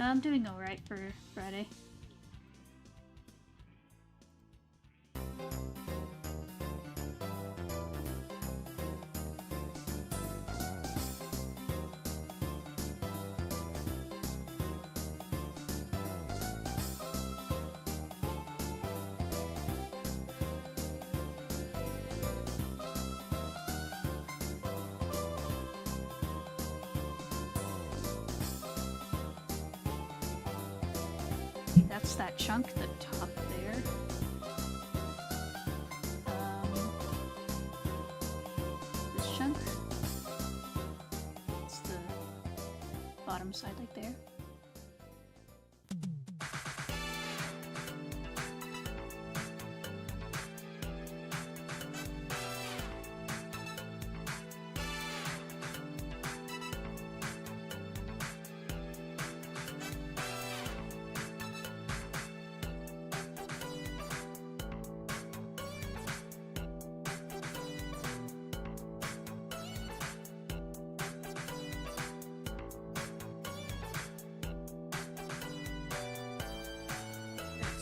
I'm doing alright for Friday. That's that chunk, the top there. This chunk. bottom side, like there.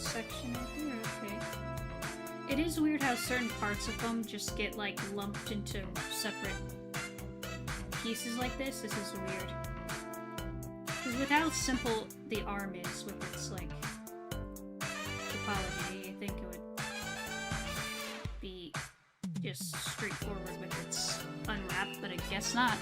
Section right here, okay. It is weird how certain parts of them just get like lumped into separate pieces like this. This is weird. Because with how simple the arm is with its like topology, I think it would be just straightforward with its unwrap, but I guess not.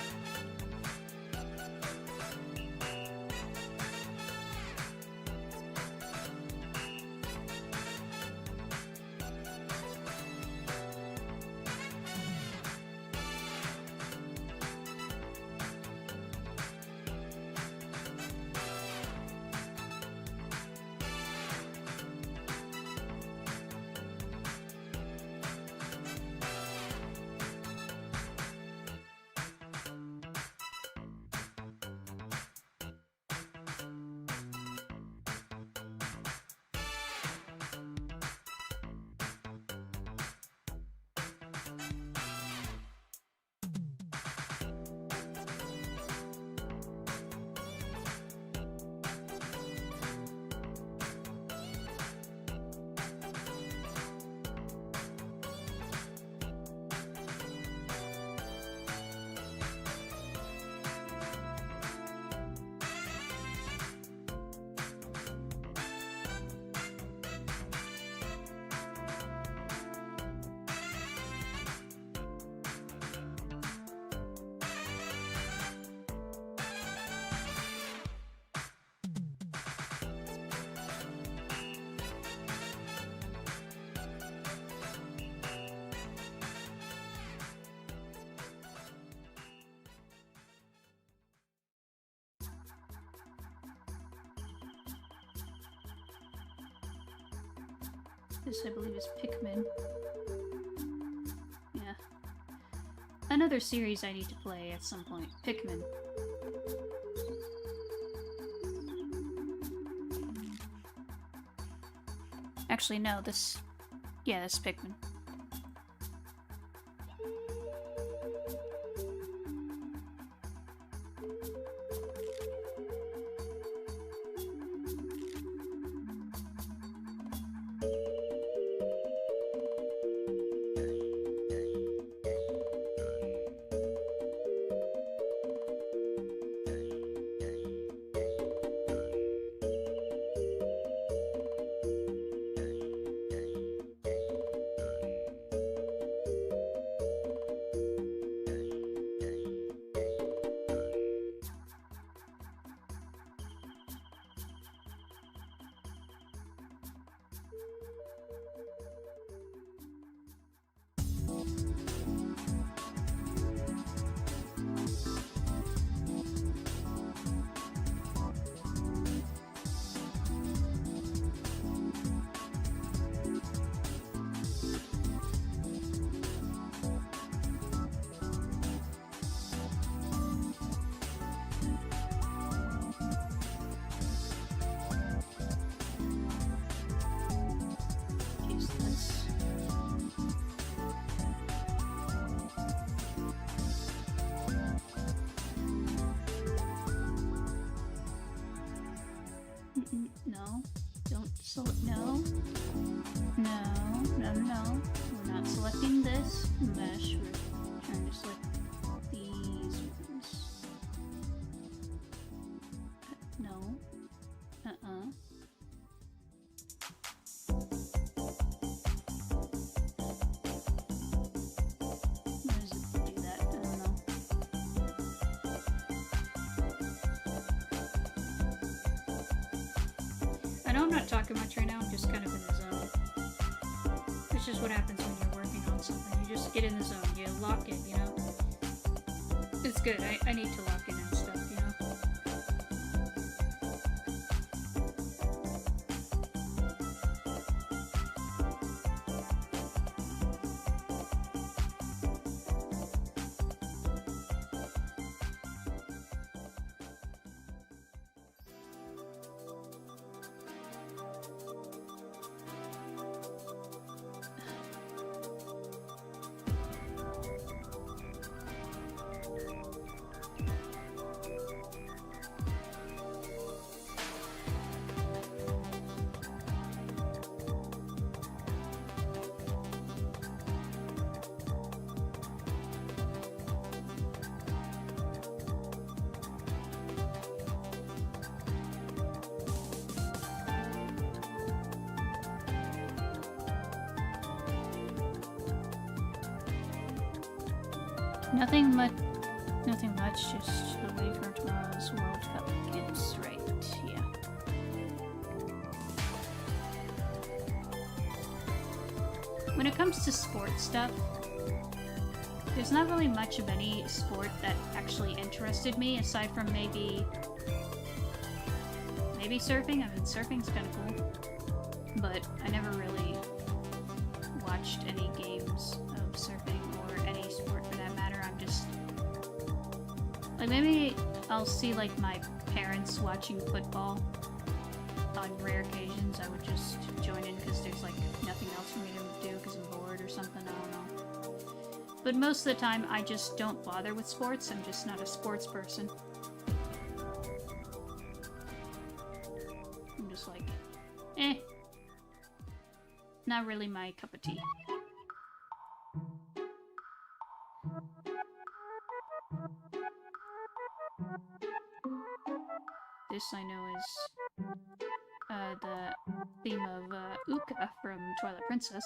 This, I believe, is Pikmin. Yeah. Another series I need to play at some point. Pikmin. Actually, no, this... Yeah, this is Pikmin. No. Don't select. No. No. No, no, no. We're not selecting this mesh. We're trying to select these ones. No. Uh-uh. Why does it do that? I don't know. I know I'm not talking much right now, I'm just kind of in the zone. It's just what happens when you're working on something. You just get in the zone, you lock it, you know? It's good, I need to lock in and stuff, you know? Nothing much. Nothing much. Just waiting for tomorrow's World Cup games. Right? Yeah. When it comes to sports stuff, there's not really much of any sport that actually interested me, aside from maybe surfing. I mean, surfing's kind of cool, but I never really watched any games of surfing or any sport for that matter. I'm just like, maybe I'll see like my parents watching football. On rare occasions, I would just join in because there's like nothing else for me to do because I'm bored or something. I don't know. But most of the time, I just don't bother with sports. I'm just not a sports person. I'm just like, not really my cup of tea. This I know is the theme of Uka from Twilight Princess.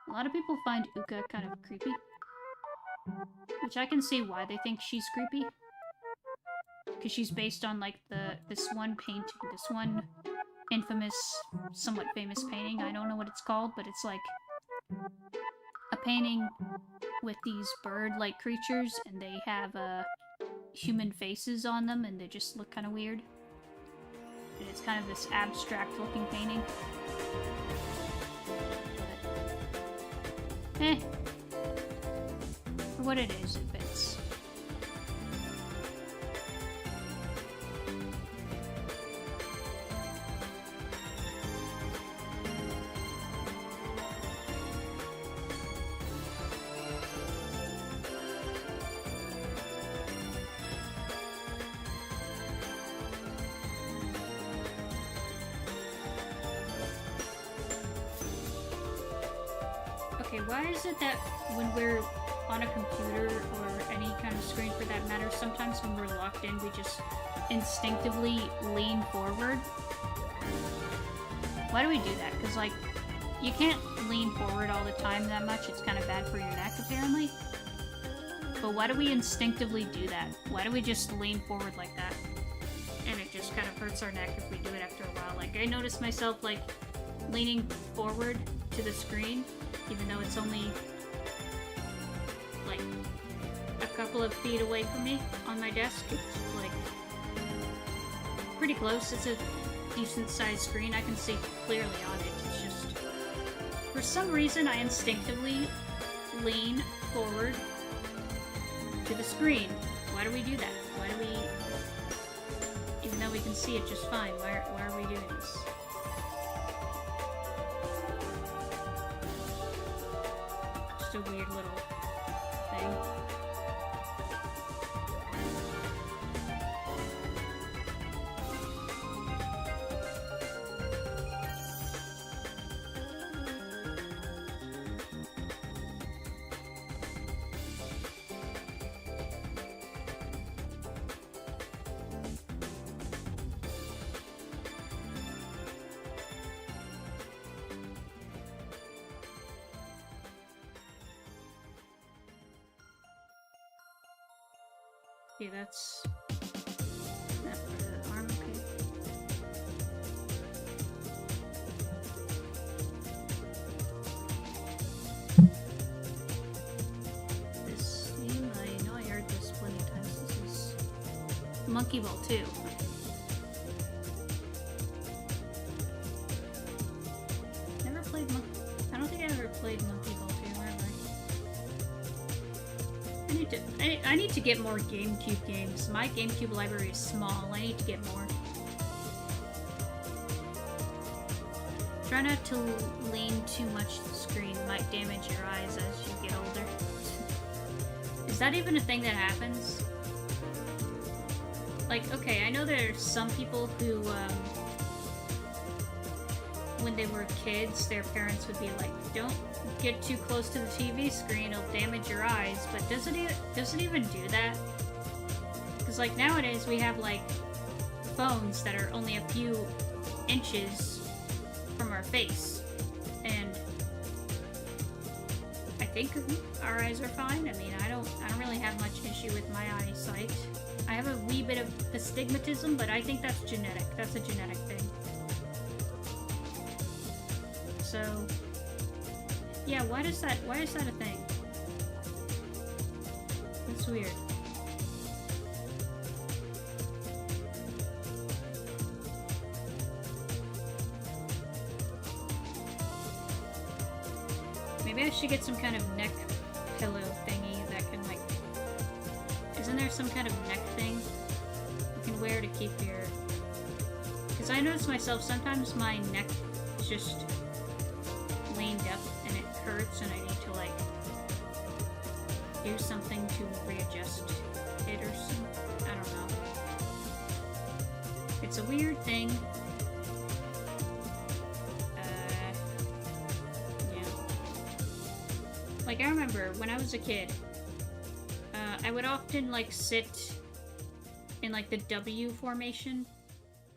A lot of people find Uka kind of creepy, which I can see why they think she's creepy. Because she's based on like this one painting, this one infamous, somewhat famous painting. I don't know what it's called, but it's like a painting with these bird-like creatures, and they have human faces on them, and they just look kind of weird. And it's kind of this abstract-looking painting. But, for what it is, it fits. Okay, why is it that when we're on a computer or any kind of screen for that matter, sometimes when we're locked in, we just instinctively lean forward? Why do we do that? Because, like, you can't lean forward all the time that much. It's kind of bad for your neck, apparently. But why do we instinctively do that? Why do we just lean forward like that? And it just kind of hurts our neck if we do it after a while. Like, I notice myself, like, leaning forward to the screen, even though it's only like a couple of feet away from me on my desk. It's like pretty close. It's a decent sized screen. I can see clearly on it. It's just, for some reason, I instinctively lean forward to the screen. Why do we do that? Why do we, even though we can see it just fine, why are we doing this? A weird little thing. Okay, that's that part of the arm, okay. This theme, I know I heard this plenty of times. This is Monkey Ball 2. Never played I don't think I ever played Monkey Ball 2, have I? I need to get more GameCube games. My GameCube library is small. I need to get more. Try not to lean too much to the screen. Might damage your eyes as you get older. Is that even a thing that happens? Like, okay, I know there's some people who, when they were kids, their parents would be like, don't get too close to the TV screen, it'll damage your eyes, but does it even do that? Because, like, nowadays we have, like, phones that are only a few inches our face. And I think our eyes are fine. I mean, I don't really have much issue with my eyesight. I have a wee bit of astigmatism, but I think that's genetic. That's a genetic thing. So, yeah, why is that a thing? That's weird. Maybe I should get some kind of neck pillow thingy that can, like... Isn't there some kind of neck thing you can wear to keep your... Because I notice myself, sometimes my neck is just leaned up and it hurts and I need to, like, do something to readjust it or something. I don't know. It's a weird thing. Like, I remember when I was a kid, I would often, like, sit in, like, the W formation.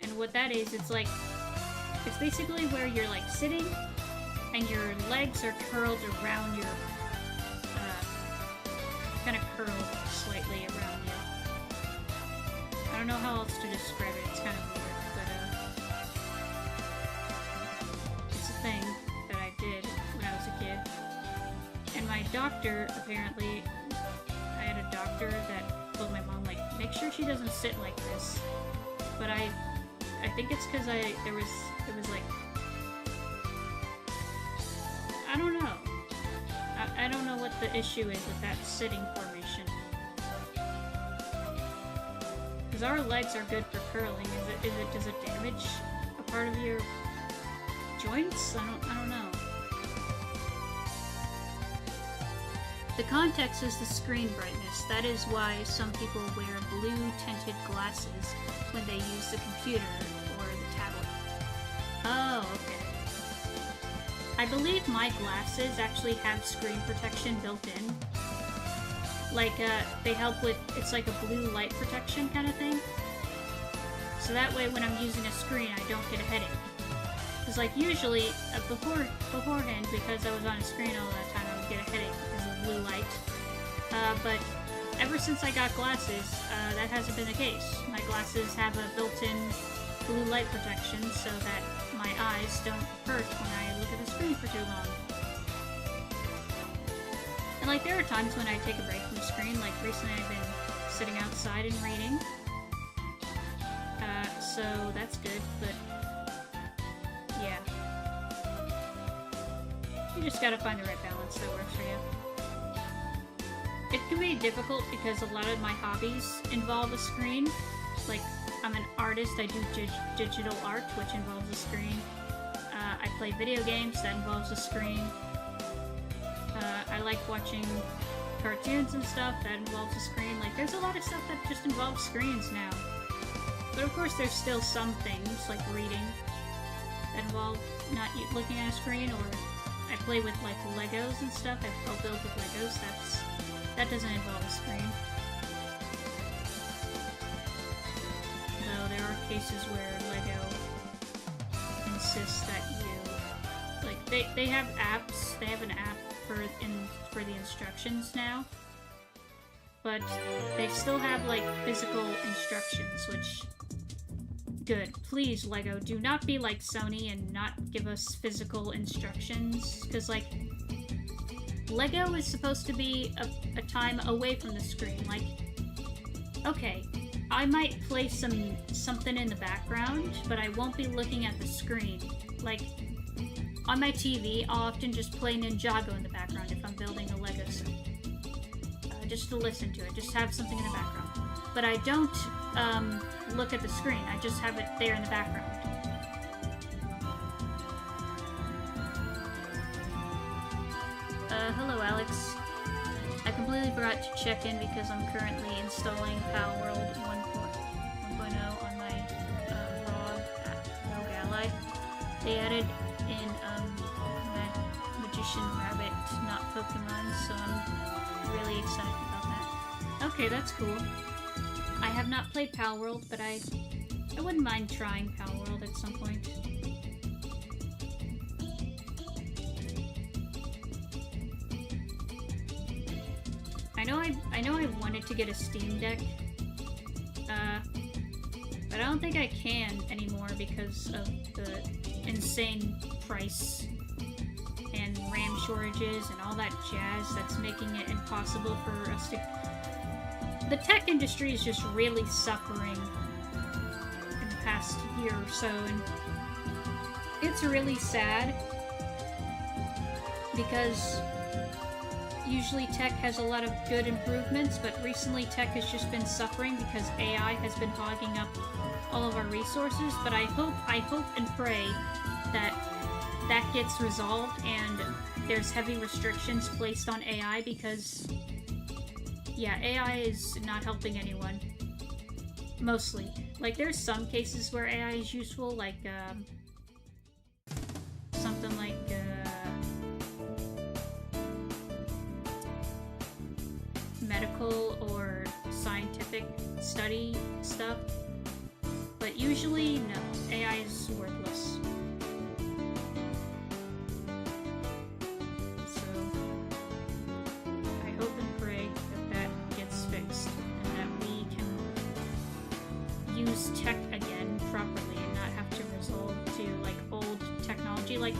And what that is, it's like, it's basically where you're, like, sitting and your legs are curled around your, kind of curled slightly around you. I don't know how else to describe it, it's kind of weird, but, it's a thing that I did when I was a kid. And my doctor, apparently, I had a doctor that told my mom, like, make sure she doesn't sit like this. But I think it's because it was like, I don't know. I don't know what the issue is with that sitting formation. Because our legs are good for curling. Does it damage a part of your joints? I don't know. The context is the screen brightness. That is why some people wear blue tinted glasses when they use the computer or the tablet. Oh, okay. I believe my glasses actually have screen protection built in. Like, they help with, it's like a blue light protection kind of thing. So that way when I'm using a screen, I don't get a headache. Because, like, usually, beforehand, because I was on a screen all the time, I would get a headache because of blue light. But ever since I got glasses, that hasn't been the case. My glasses have a built-in blue light protection so that my eyes don't hurt when I look at the screen for too long. And, like, there are times when I take a break from the screen. Like, recently I've been sitting outside and reading. So that's good, but yeah. You just gotta find the right balance that works for you. It can be difficult because a lot of my hobbies involve a screen. Like, I'm an artist, I do digital art, which involves a screen. I play video games, that involves a screen. I like watching cartoons and stuff, that involves a screen. Like, there's a lot of stuff that just involves screens now. But of course there's still some things, like reading, that involve not looking at a screen, or I play with, like, Legos and stuff. I'll build with Legos, that doesn't involve a screen. Though there are cases where Lego insists that you, like, they have apps, they have an app for the instructions now, but they still have, like, physical instructions, which, good. Please, Lego, do not be like Sony and not give us physical instructions, because, like, Lego is supposed to be a time away from the screen. Like, okay, I might play something in the background, but I won't be looking at the screen. Like, on my TV, I'll often just play Ninjago in the background if I'm building a Lego set. Just to listen to it, just have something in the background. But I don't look at the screen, I just have it there in the background. Hello Alex. I completely forgot to check in because I'm currently installing Palworld 1.0 on my Rogue Ally. They added in Magician Rabbit, not Pokemon, so I'm really excited about that. Okay, that's cool. I have not played Palworld, but I wouldn't mind trying Palworld at some point. I know I wanted to get a Steam Deck, but I don't think I can anymore because of the insane price and RAM shortages and all that jazz that's making it impossible for us to... The tech industry is just really suffering in the past year or so, and it's really sad because usually tech has a lot of good improvements, but recently tech has just been suffering because AI has been hogging up all of our resources. But I hope and pray that that gets resolved and there's heavy restrictions placed on AI, because yeah, AI is not helping anyone. Mostly. Like, there's some cases where AI is useful, like something like medical or scientific study stuff, but usually no, AI is worthless. So I hope and pray that that gets fixed and that we can use tech again properly and not have to resort to like old technology. Like,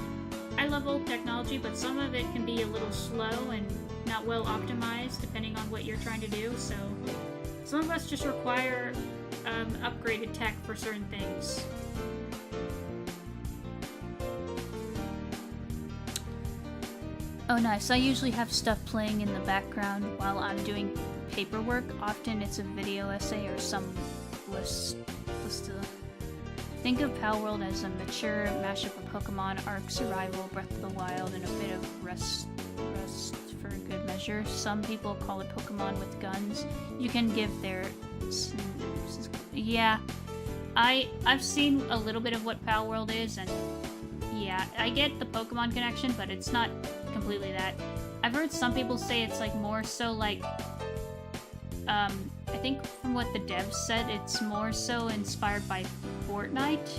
I love old technology, but some of it can be a little slow and not well optimized depending on what you're trying to do, so some of us just require upgraded tech for certain things. Oh nice, I usually have stuff playing in the background while I'm doing paperwork. Often it's a video essay or some list of... Think of Palworld as a mature mashup of Pokemon, Ark, Survival, Breath of the Wild, and a bit of Rust for good measure. Some people call it Pokemon with guns. You can give their... Yeah, I've seen a little bit of what Palworld is, and yeah, I get the Pokemon connection, but it's not completely that. I've heard some people say it's like more so like, I think from what the devs said, it's more so inspired by Fortnite.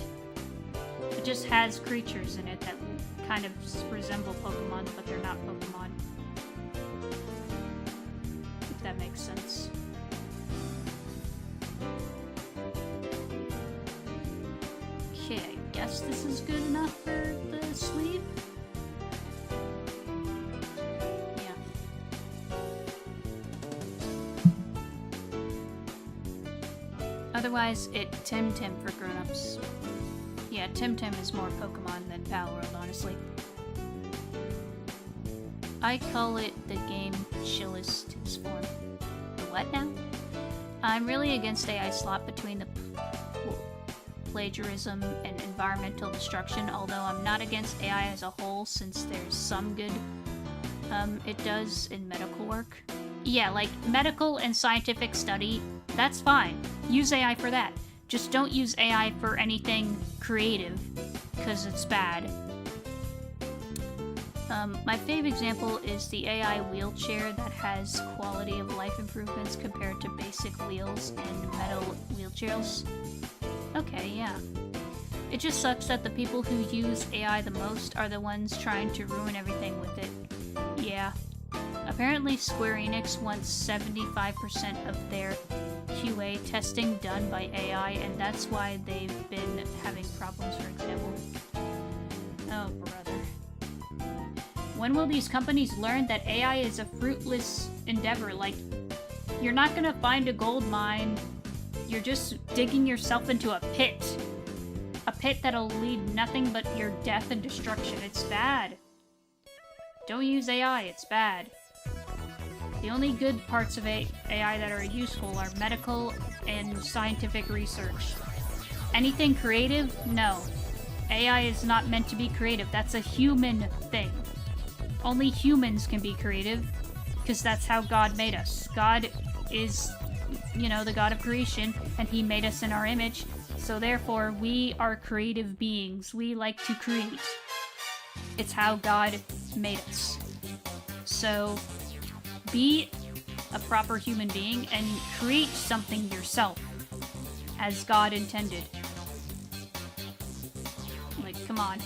It just has creatures in it that kind of resemble Pokemon, but they're not Pokemon. If that makes sense. Okay, I guess this is good enough for the sleeve. Otherwise, Tim for grown-ups. Yeah, Tim is more Pokemon than Palworld, honestly. I call it the game chillest form. What now? I'm really against AI slop between the plagiarism and environmental destruction, although I'm not against AI as a whole, since there's some good it does in medical work. Yeah, like medical and scientific study, that's fine. Use AI for that. Just don't use AI for anything creative, because it's bad. My favorite example is the AI wheelchair that has quality of life improvements compared to basic wheels and metal wheelchairs. Okay, yeah. It just sucks that the people who use AI the most are the ones trying to ruin everything with it. Yeah. Apparently Square Enix wants 75% of their QA testing done by AI, and that's why they've been having problems, for example. Oh, brother. When will these companies learn that AI is a fruitless endeavor? Like, you're not gonna find a gold mine. You're just digging yourself into a pit. A pit that'll lead nothing but your death and destruction. It's bad. Don't use AI, it's bad. The only good parts of AI that are useful are medical and scientific research. Anything creative? No. AI is not meant to be creative. That's a human thing. Only humans can be creative, because that's how God made us. God is, you know, the God of creation, and He made us in our image, so therefore we are creative beings. We like to create. It's how God made us. So, be a proper human being and create something yourself, as God intended. Like, come on.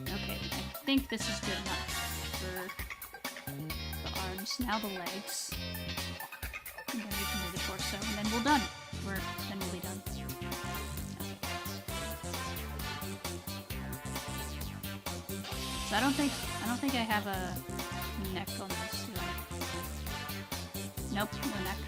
Okay, think this is good enough for the arms. Now the legs. And then we can do the torso, and then we're done. Then we'll be done. So I don't think I have a neck on this. Do I? Nope, no neck.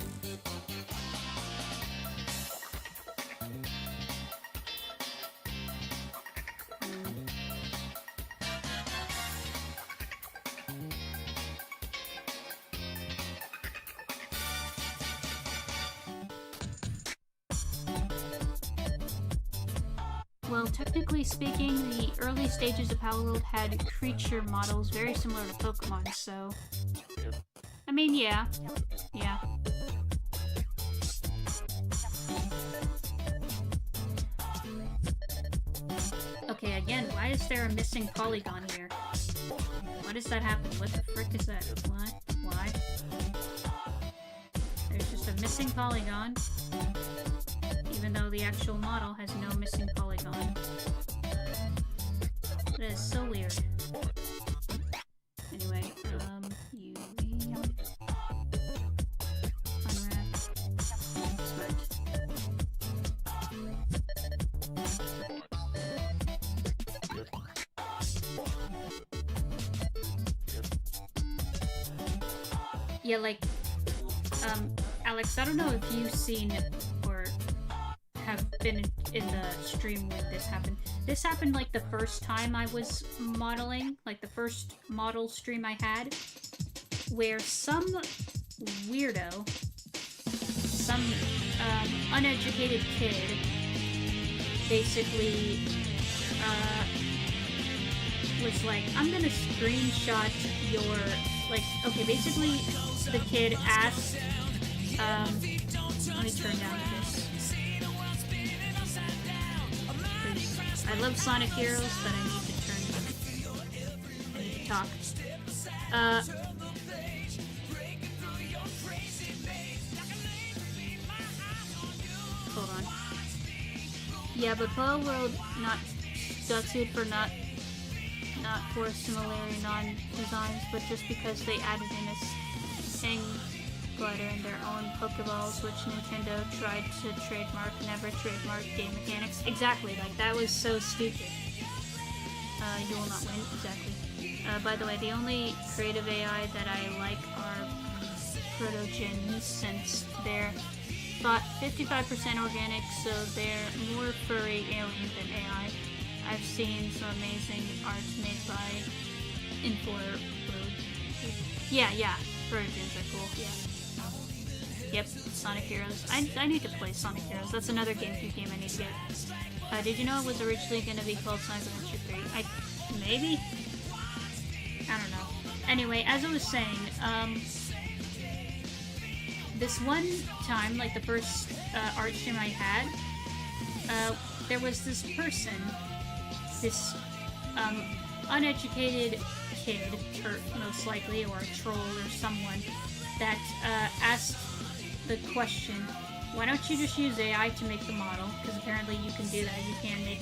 Well, technically speaking, the early stages of Palworld had creature models very similar to Pokemon, so... I mean, yeah. Yeah. Okay, again, why is there a missing polygon here? Why does that happen? What the frick is that? What? Why? There's just a missing polygon. Even though the actual model has no missing polygon. That is so weird. Anyway, UV... Unwrap... Smart. Yeah, like, Alex, I don't know if you've seen or have been in the stream when this happened. This happened like the first time I was modeling, like the first model stream I had, where some weirdo, some uneducated kid, basically was like, I'm gonna screenshot your, like, okay, basically the kid asked, let me turn down this. I love Sonic Heroes, but I need to talk. Hold on. Yeah, but Palworld not sued for not for similarity non-designs, but just because they added in a sting glider in their own Pokeballs, which Nintendo tried to trademark, never trademarked game mechanics. Exactly, like, that was so stupid. You will not win, exactly. By the way, the only creative AI that I like are Protogens, since they're 55% organic, so they're more furry alien than AI. I've seen some amazing art made by Infor. Yeah, Protogens are cool, yeah. Yep, Sonic Heroes. I need to play Sonic Heroes. That's another GameCube game I need to get. Did you know it was originally going to be called Sonic Adventure 3? Maybe? I don't know. Anyway, as I was saying, this one time, like the first art stream I had, there was this person, this uneducated kid, or most likely, or a troll or someone, that asked the question, why don't you just use AI to make the model? Because apparently you can do that. You can make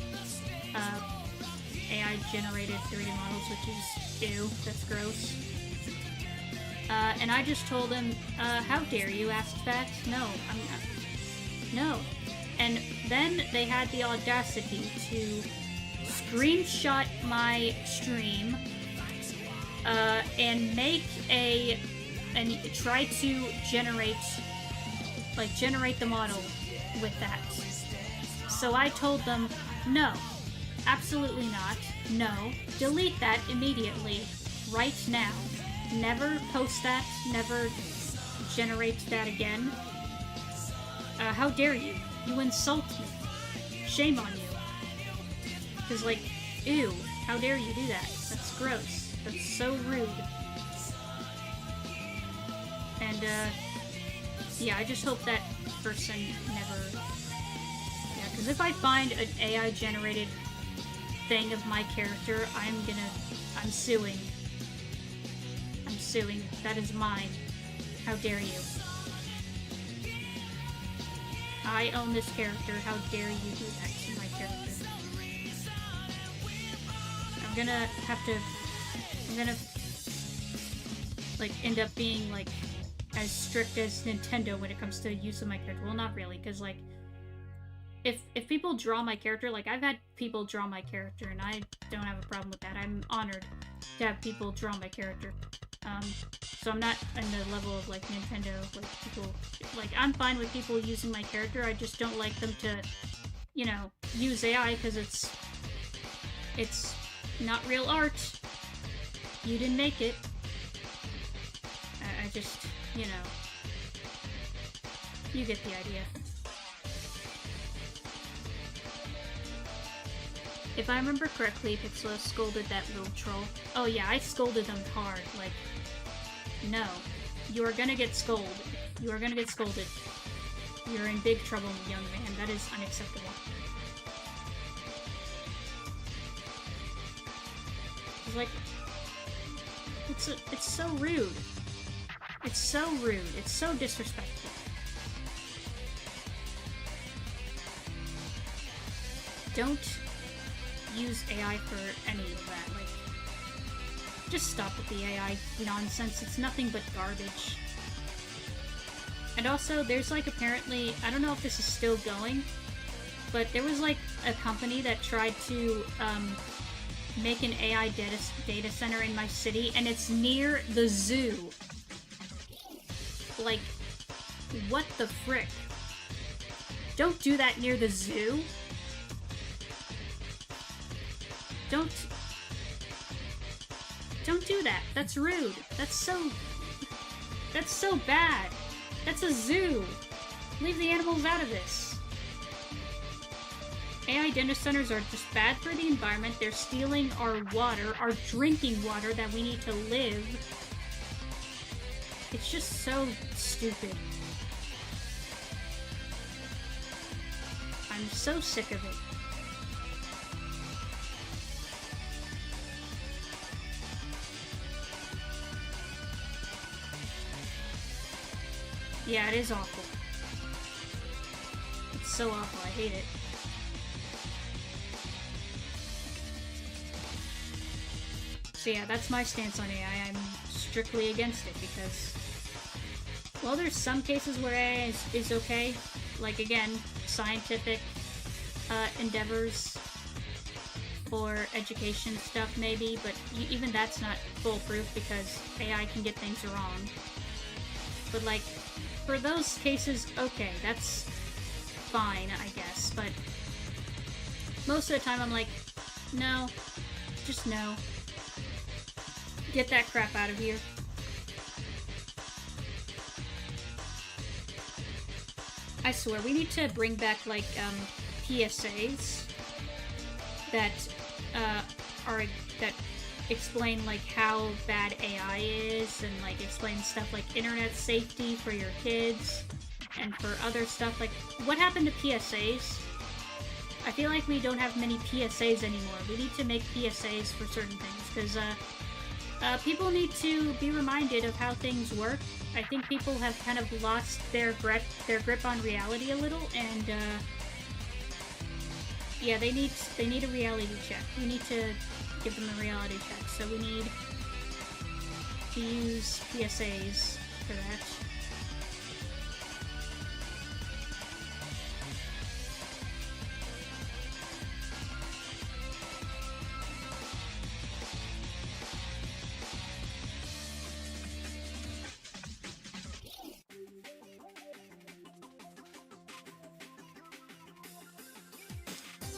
AI-generated 3D models, which is ew, that's gross. And I just told him, how dare you ask that? No, I'm not. No. And then they had the audacity to screenshot my stream and make and try to generate the model with that. So I told them, no, absolutely not, no, delete that immediately, right now. Never post that, never generate that again. How dare you? You insult me. Shame on you. Because, like, ew, how dare you do that? That's gross. That's so rude. And, yeah, I just hope that person never... Yeah, because if I find an AI-generated thing of my character, I'm suing. I'm suing. That is mine. How dare you? I own this character. How dare you do that to my character? I'm gonna have to I'm gonna like end up being like as strict as Nintendo when it comes to use of my character. Well, not really, because like if people draw my character, like I've had people draw my character, and I don't have a problem with that. I'm honored to have people draw my character. So I'm not in the level of like Nintendo, like people, like I'm fine with people using my character. I just don't like them to, you know, use AI because it's not real art. You didn't make it. I just, you know, you get the idea. If I remember correctly, Pixela scolded that little troll. Oh yeah, I scolded them hard. Like, no. You are gonna get scolded. You are gonna get scolded. You're in big trouble, young man. That is unacceptable. It's like... It's so rude. It's so rude. It's so disrespectful. Don't use AI for any of that. Like, just stop with the AI nonsense. It's nothing but garbage. And also, there's like apparently, I don't know if this is still going, but there was like a company that tried to make an AI data center in my city, and it's near the zoo. Like, what the frick? Don't do that near the zoo. Don't do that. That's rude. That's so bad. That's a zoo. Leave the animals out of this. AI data centers are just bad for the environment. They're stealing our water, our drinking water that we need to live. It's just so stupid. I'm so sick of it. Yeah, it is awful. It's so awful, I hate it. So yeah, that's my stance on AI. I'm strictly against it because, well, there's some cases where AI is okay. Like, again, scientific endeavors for education stuff maybe, but even that's not foolproof because AI can get things wrong. But like, for those cases, okay, that's fine, I guess, but most of the time I'm like, no, just no. Get that crap out of here. I swear, we need to bring back, like, PSAs that, that explain, like, how bad AI is, and, like, explain stuff like internet safety for your kids, and for other stuff. Like, what happened to PSAs? I feel like we don't have many PSAs anymore. We need to make PSAs for certain things, because, people need to be reminded of how things work. I think people have kind of lost their grip on reality a little, and, yeah, they need a reality check. We need to give them a reality check, so we need to use PSAs for that.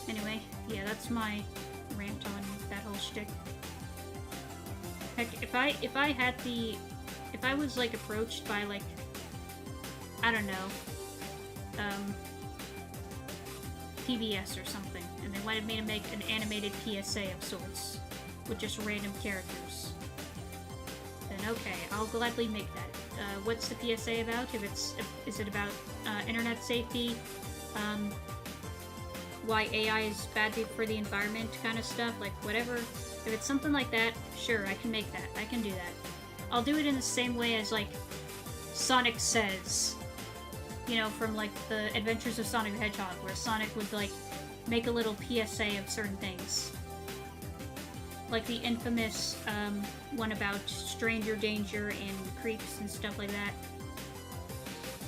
Anyway, yeah, that's my rant on that whole shtick. Heck, if I was, like, approached by, like, I don't know, PBS or something, and they wanted me to make an animated PSA of sorts, with just random characters, then okay, I'll gladly make that. What's the PSA about? Is it about, internet safety, why AI is bad for the environment kind of stuff, like whatever. If it's something like that, sure, I can make that. I can do that. I'll do it in the same way as, like, Sonic Says. You know, from, like, the Adventures of Sonic the Hedgehog, where Sonic would, like, make a little PSA of certain things. like the infamous one about stranger danger and creeps and stuff like that.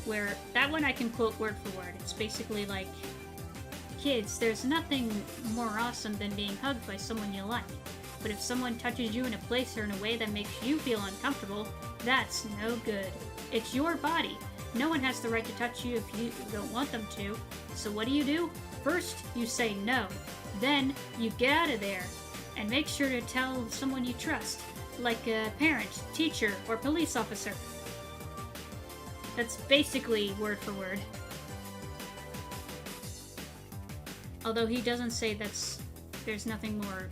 Where that one I can quote word for word. It's basically like, kids, there's nothing more awesome than being hugged by someone you like. But if someone touches you in a place or in a way that makes you feel uncomfortable, that's no good. It's your body. No one has the right to touch you if you don't want them to. So what do? First, you say no. Then, you get out of there. And make sure to tell someone you trust, like a parent, teacher, or police officer. That's basically word for word. Although he doesn't say there's nothing more,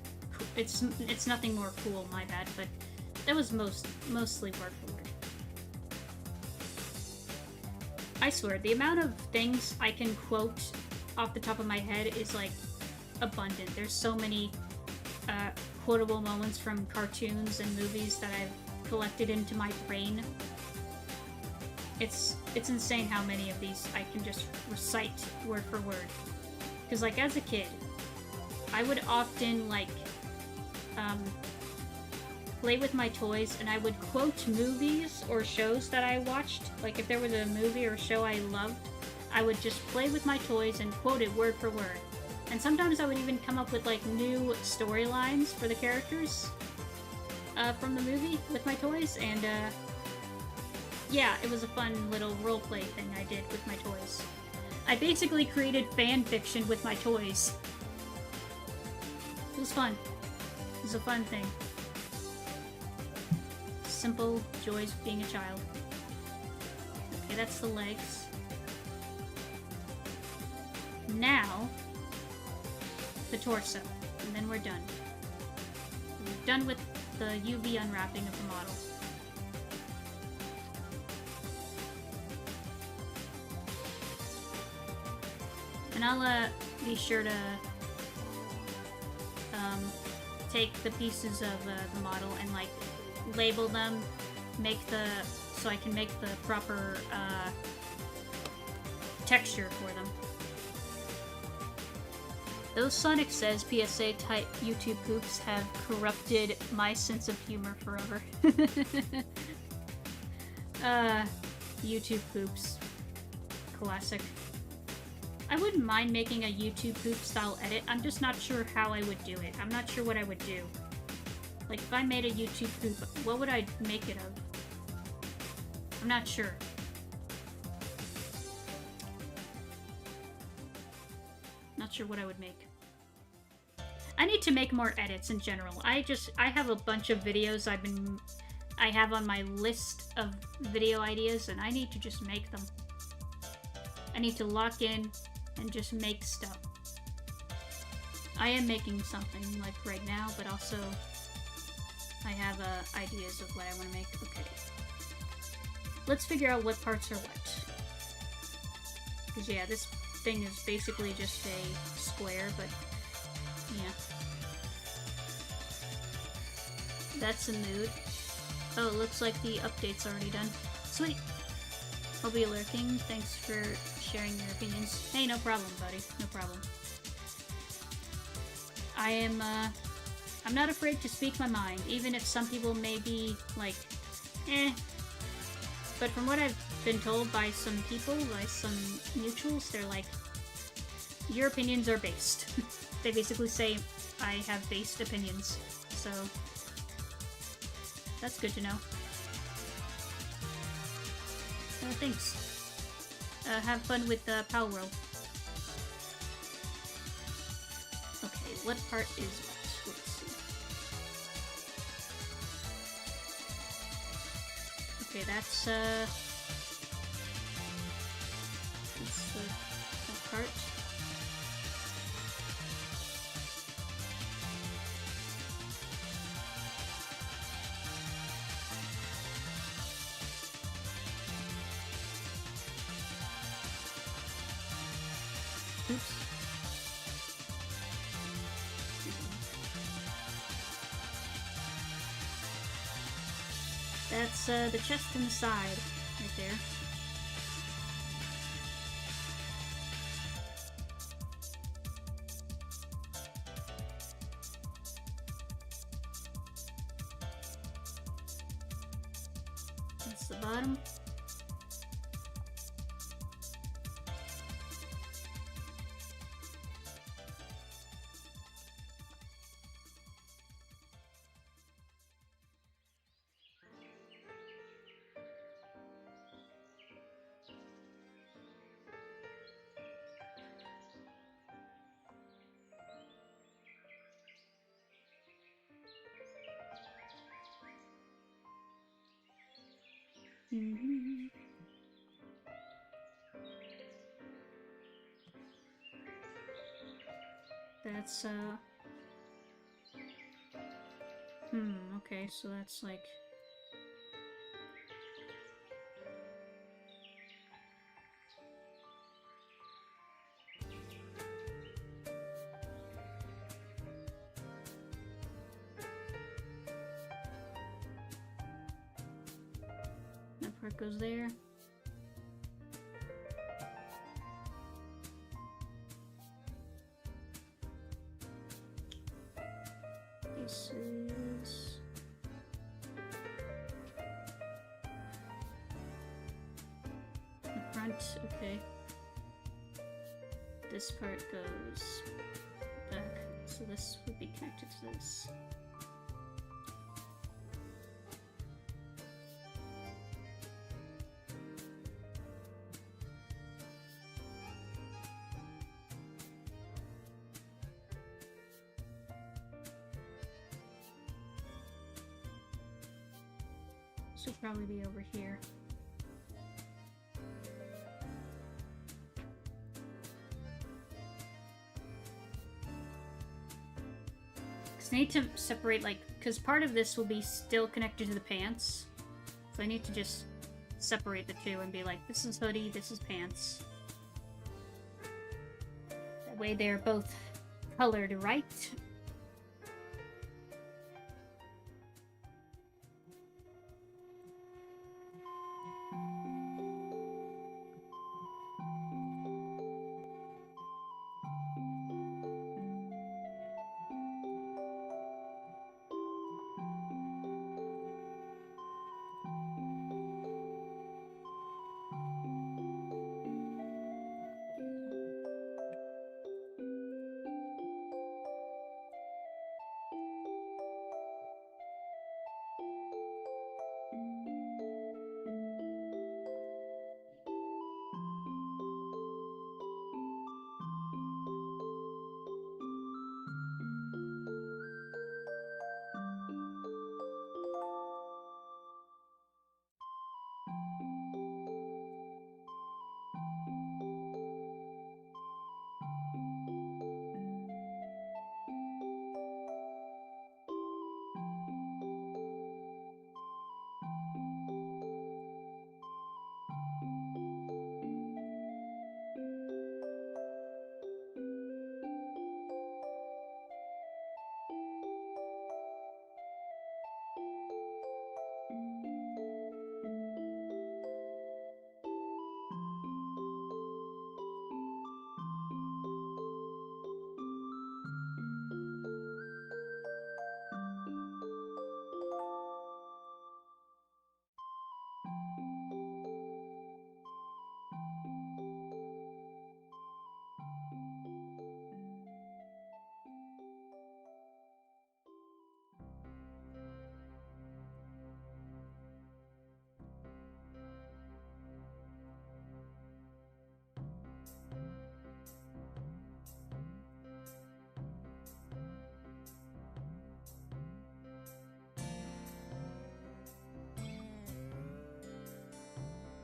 it's nothing more cool, my bad, but that was mostly word for word. I swear, the amount of things I can quote off the top of my head is like abundant. There's so many quotable moments from cartoons and movies that I've collected into my brain. It's insane how many of these I can just recite word for word. Because, like, as a kid, I would often, like, play with my toys, and I would quote movies or shows that I watched. Like, if there was a movie or show I loved, I would just play with my toys and quote it word for word. And sometimes I would even come up with, like, new storylines for the characters from the movie with my toys, and, yeah, it was a fun little roleplay thing I did with my toys. I basically created fan fiction with my toys. It was fun. It was a fun thing. Simple joys of being a child. Okay, that's the legs. Now, the torso. And then we're done. We're done with the UV unwrapping of the model. And I'll be sure to take the pieces of the model and like label them, so I can make the proper texture for them. Those Sonic Says PSA type YouTube poops have corrupted my sense of humor forever. YouTube poops. Classic. I wouldn't mind making a YouTube poop style edit. I'm just not sure how I would do it. I'm not sure what I would do. Like, if I made a YouTube poop, what would I make it of? I'm not sure. Not sure what I would make. I need to make more edits in general. I have a bunch of videos I have on my list of video ideas, and I need to just make them. I need to lock in and just make stuff. I am making something, like, right now, but also I have ideas of what I want to make. Okay. Let's figure out what parts are what. Because, yeah, this thing is basically just a square, but, yeah. That's the mood. Oh, it looks like the update's already done. Sweet! I'll be lurking. Thanks for sharing your opinions. Hey, no problem, buddy. No problem. I'm not afraid to speak my mind, even if some people may be, like, eh. But from what I've been told by some people, by some mutuals, they're like, your opinions are based. They basically say I have based opinions. So, that's good to know. Thanks. Have fun with Power World. Okay, what part is what? Let's see. Okay, that's that part. Oops. That's the chest and the side, right there. bottom. That's, okay, so that's like... That part goes there. This is... the front, okay. This part goes back, so this would be connected to this. This would probably be over here. Because I need to separate, like, because part of this will be still connected to the pants. So I need to just separate the two and be like, this is hoodie, this is pants. That way they're both colored right.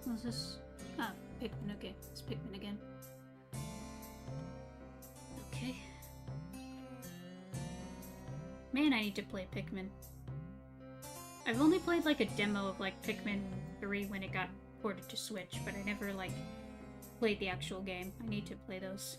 What's this? Ah, Pikmin, okay. It's Pikmin again. Okay. Man, I need to play Pikmin. I've only played like a demo of like Pikmin 3 when it got ported to Switch, but I never like played the actual game. I need to play those.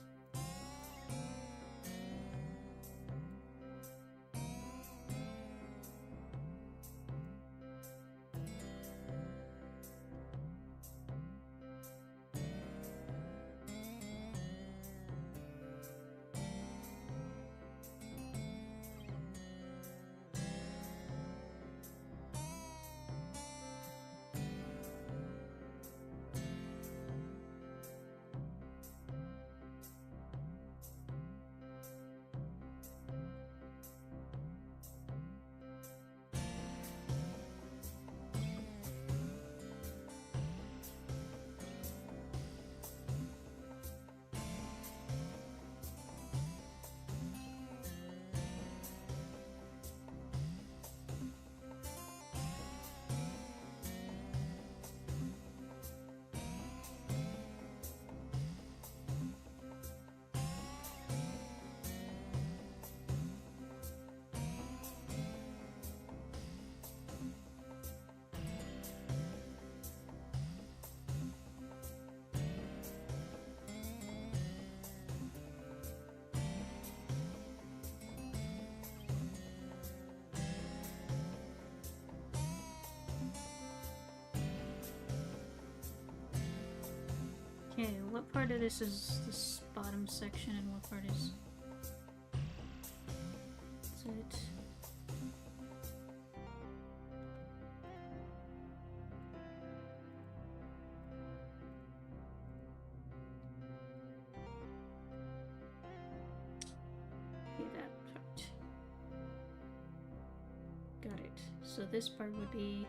Okay, what part of this is this bottom section and what part is it? Okay, that part. Got it. So this part would be...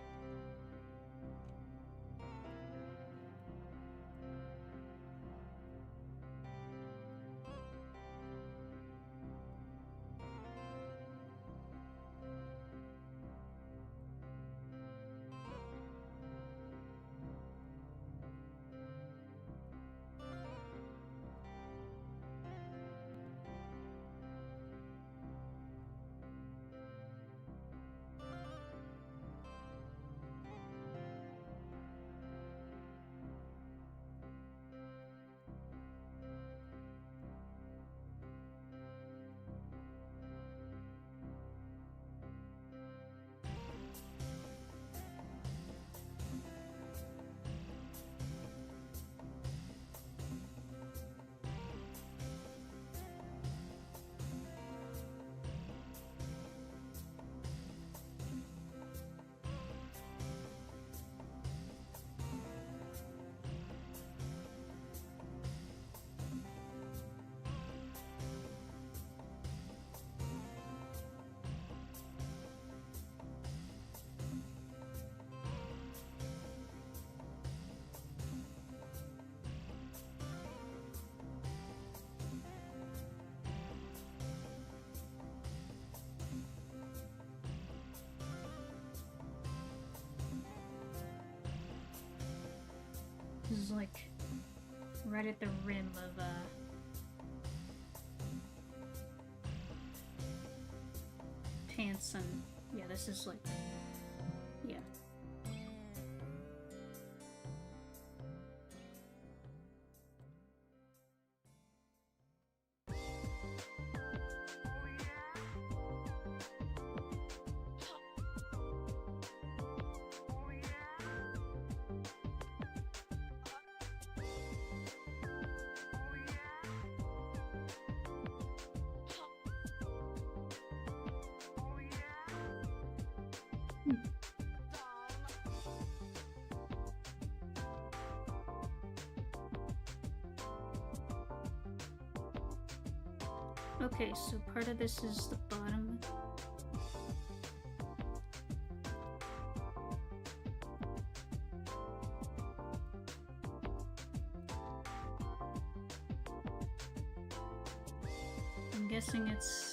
This is like right at the rim of pants and yeah, this is like, yeah. Okay, so part of this is the bottom. I'm guessing it's...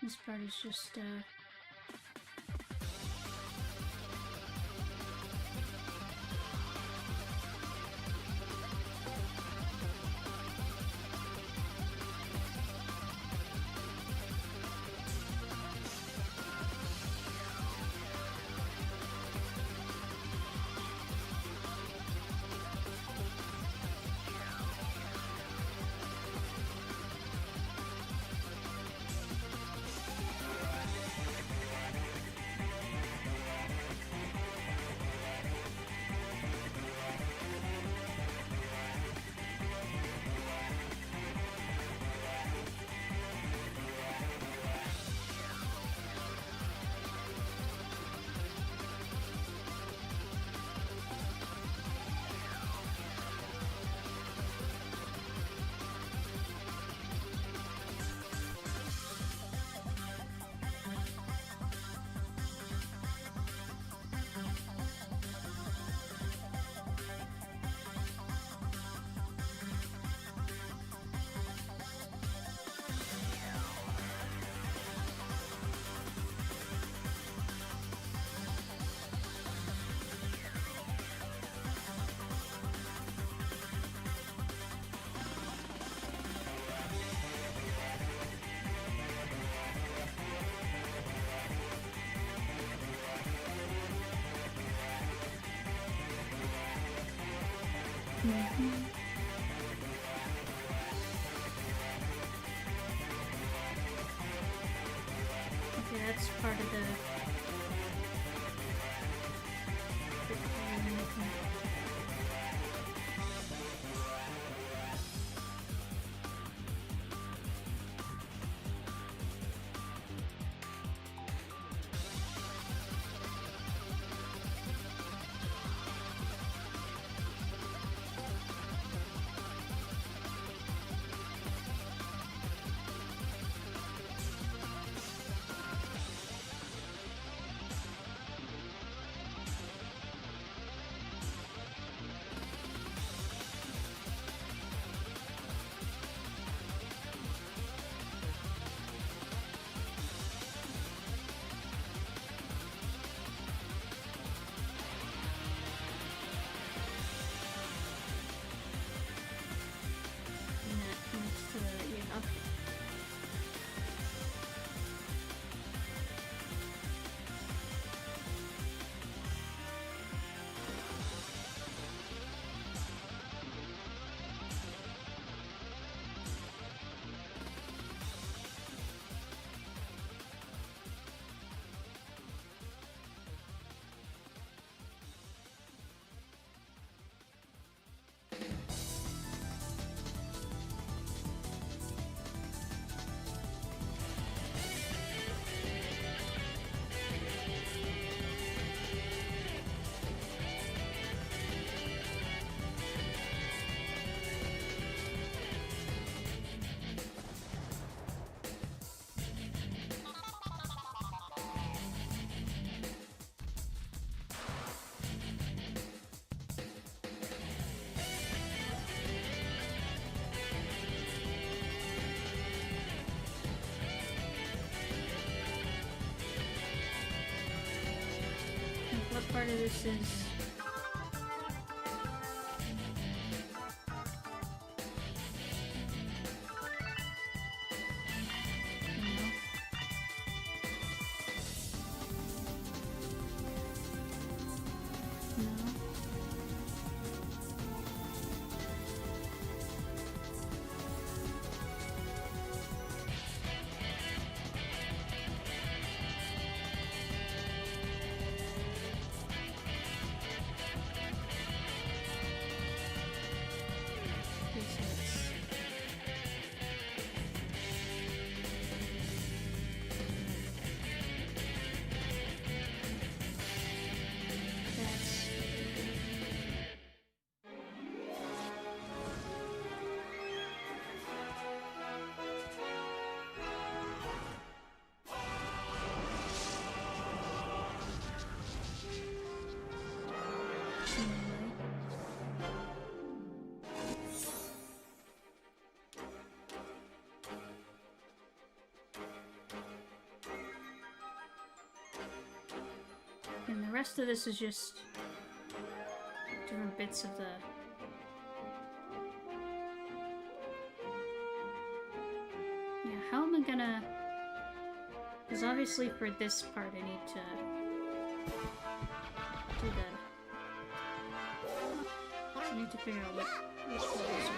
This part is just, Mhm. Okay, that's part of the. Next to the, yeah. What part of this is? No. No. Okay, so it's. That's. Seemingly. And the rest of this is just different bits of the. Yeah, how am I gonna. Because obviously for this part I need to do the. I need to figure out which one is which.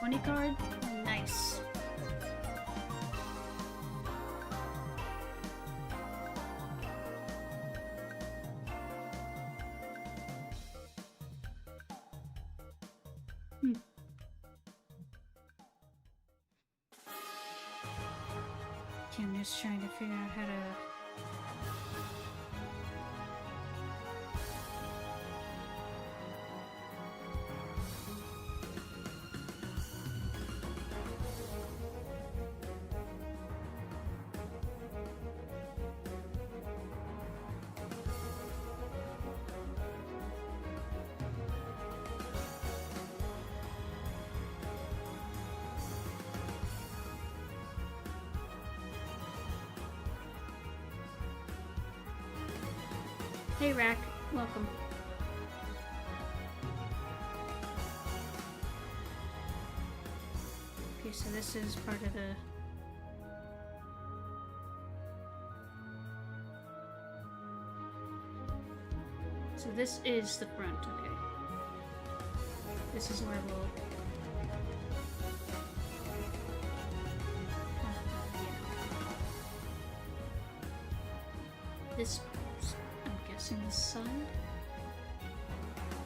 20 card. Nice. Okay, I'm just trying to figure out how to... Hey, Rack. Welcome. Okay, so this is part of the... So this is the front, okay. This is where we'll... This... I'm guessing the side?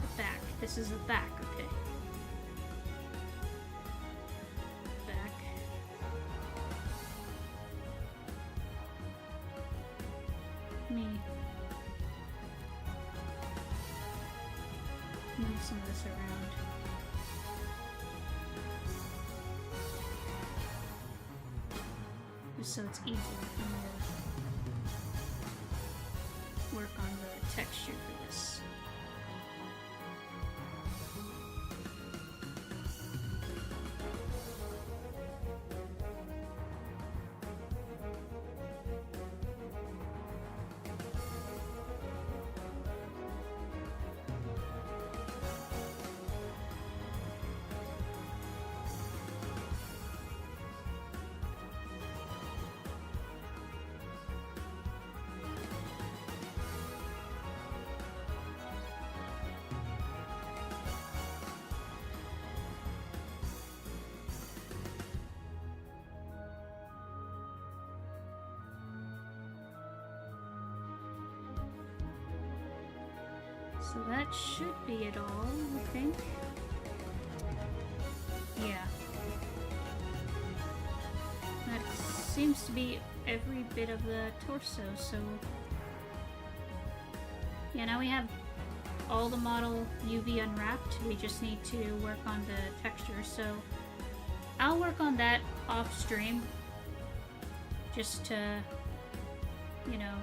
The back. This is the back, okay. Back. Me. Move some of this around. Just so it's easier for me to work on the texture for this. So that should be it all, I think. Yeah. That seems to be every bit of the torso, so... Yeah, now we have all the model UV unwrapped. We just need to work on the texture, so... I'll work on that off stream. Just to, you know,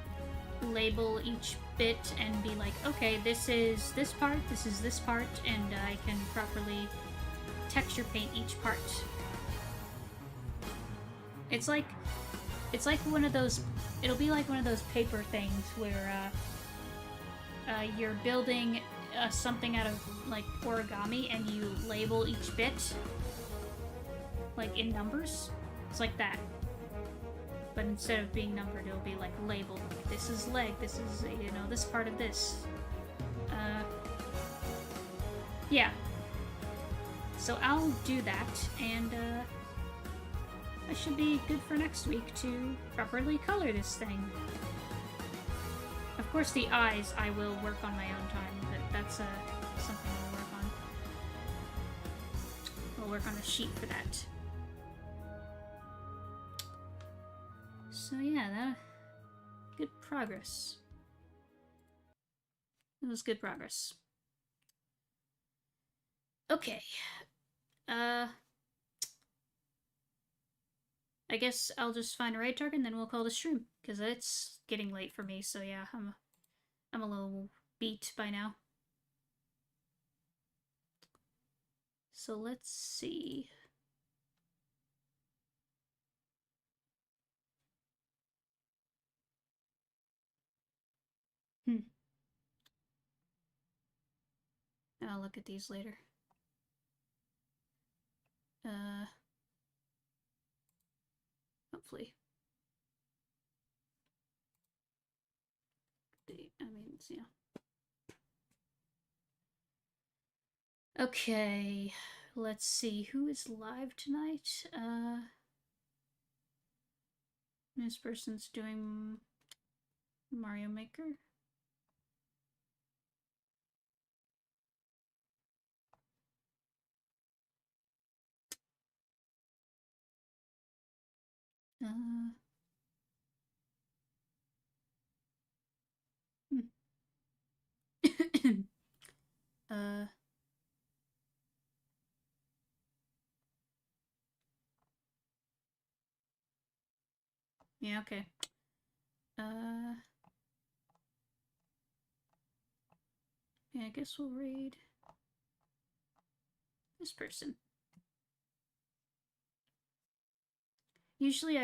label each bit and be like, okay, this is this part, this is this part, and I can properly texture paint each part. It's like one of those, it'll be like one of those paper things where you're building something out of like origami and you label each bit like in numbers. It's like that. But instead of being numbered, it'll be like labeled. Like, this is leg, this is, you know, this part of this. Yeah. So I'll do that, and I should be good for next week to properly color this thing. Of course, the eyes I will work on my own time, but that's something I'll work on. I'll work on a sheet for that. So yeah, that good progress. It was good progress. Okay. I guess I'll just find a raid target and then we'll call the stream, because it's getting late for me, so yeah, I'm a little beat by now. So let's see. I'll look at these later. Hopefully. I mean, yeah. Okay, let's see, who is live tonight? This person's doing Mario Maker. Hmm. uh, yeah, okay. Yeah, I guess we'll raid this person. Usually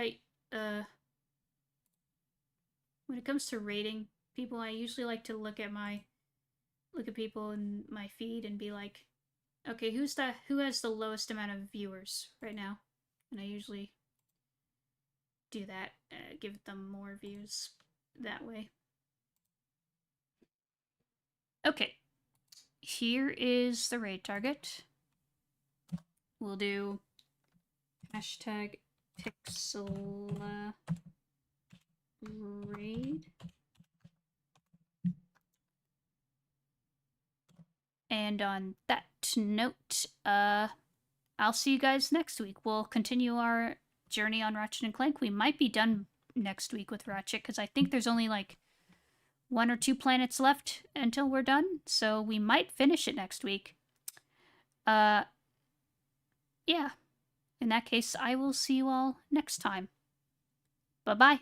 when it comes to rating people, I usually like to look at people in my feed and be like, okay, who has the lowest amount of viewers right now? And I usually do that, give them more views that way. Okay, here is the raid target. We'll do hashtag pixel raid. And on that note, I'll see you guys next week. We'll continue our journey on Ratchet and Clank. We might be done next week with Ratchet because I think there's only like 1 or 2 planets left until we're done, so we might finish it next week. Yeah. In that case, I will see you all next time. Bye-bye.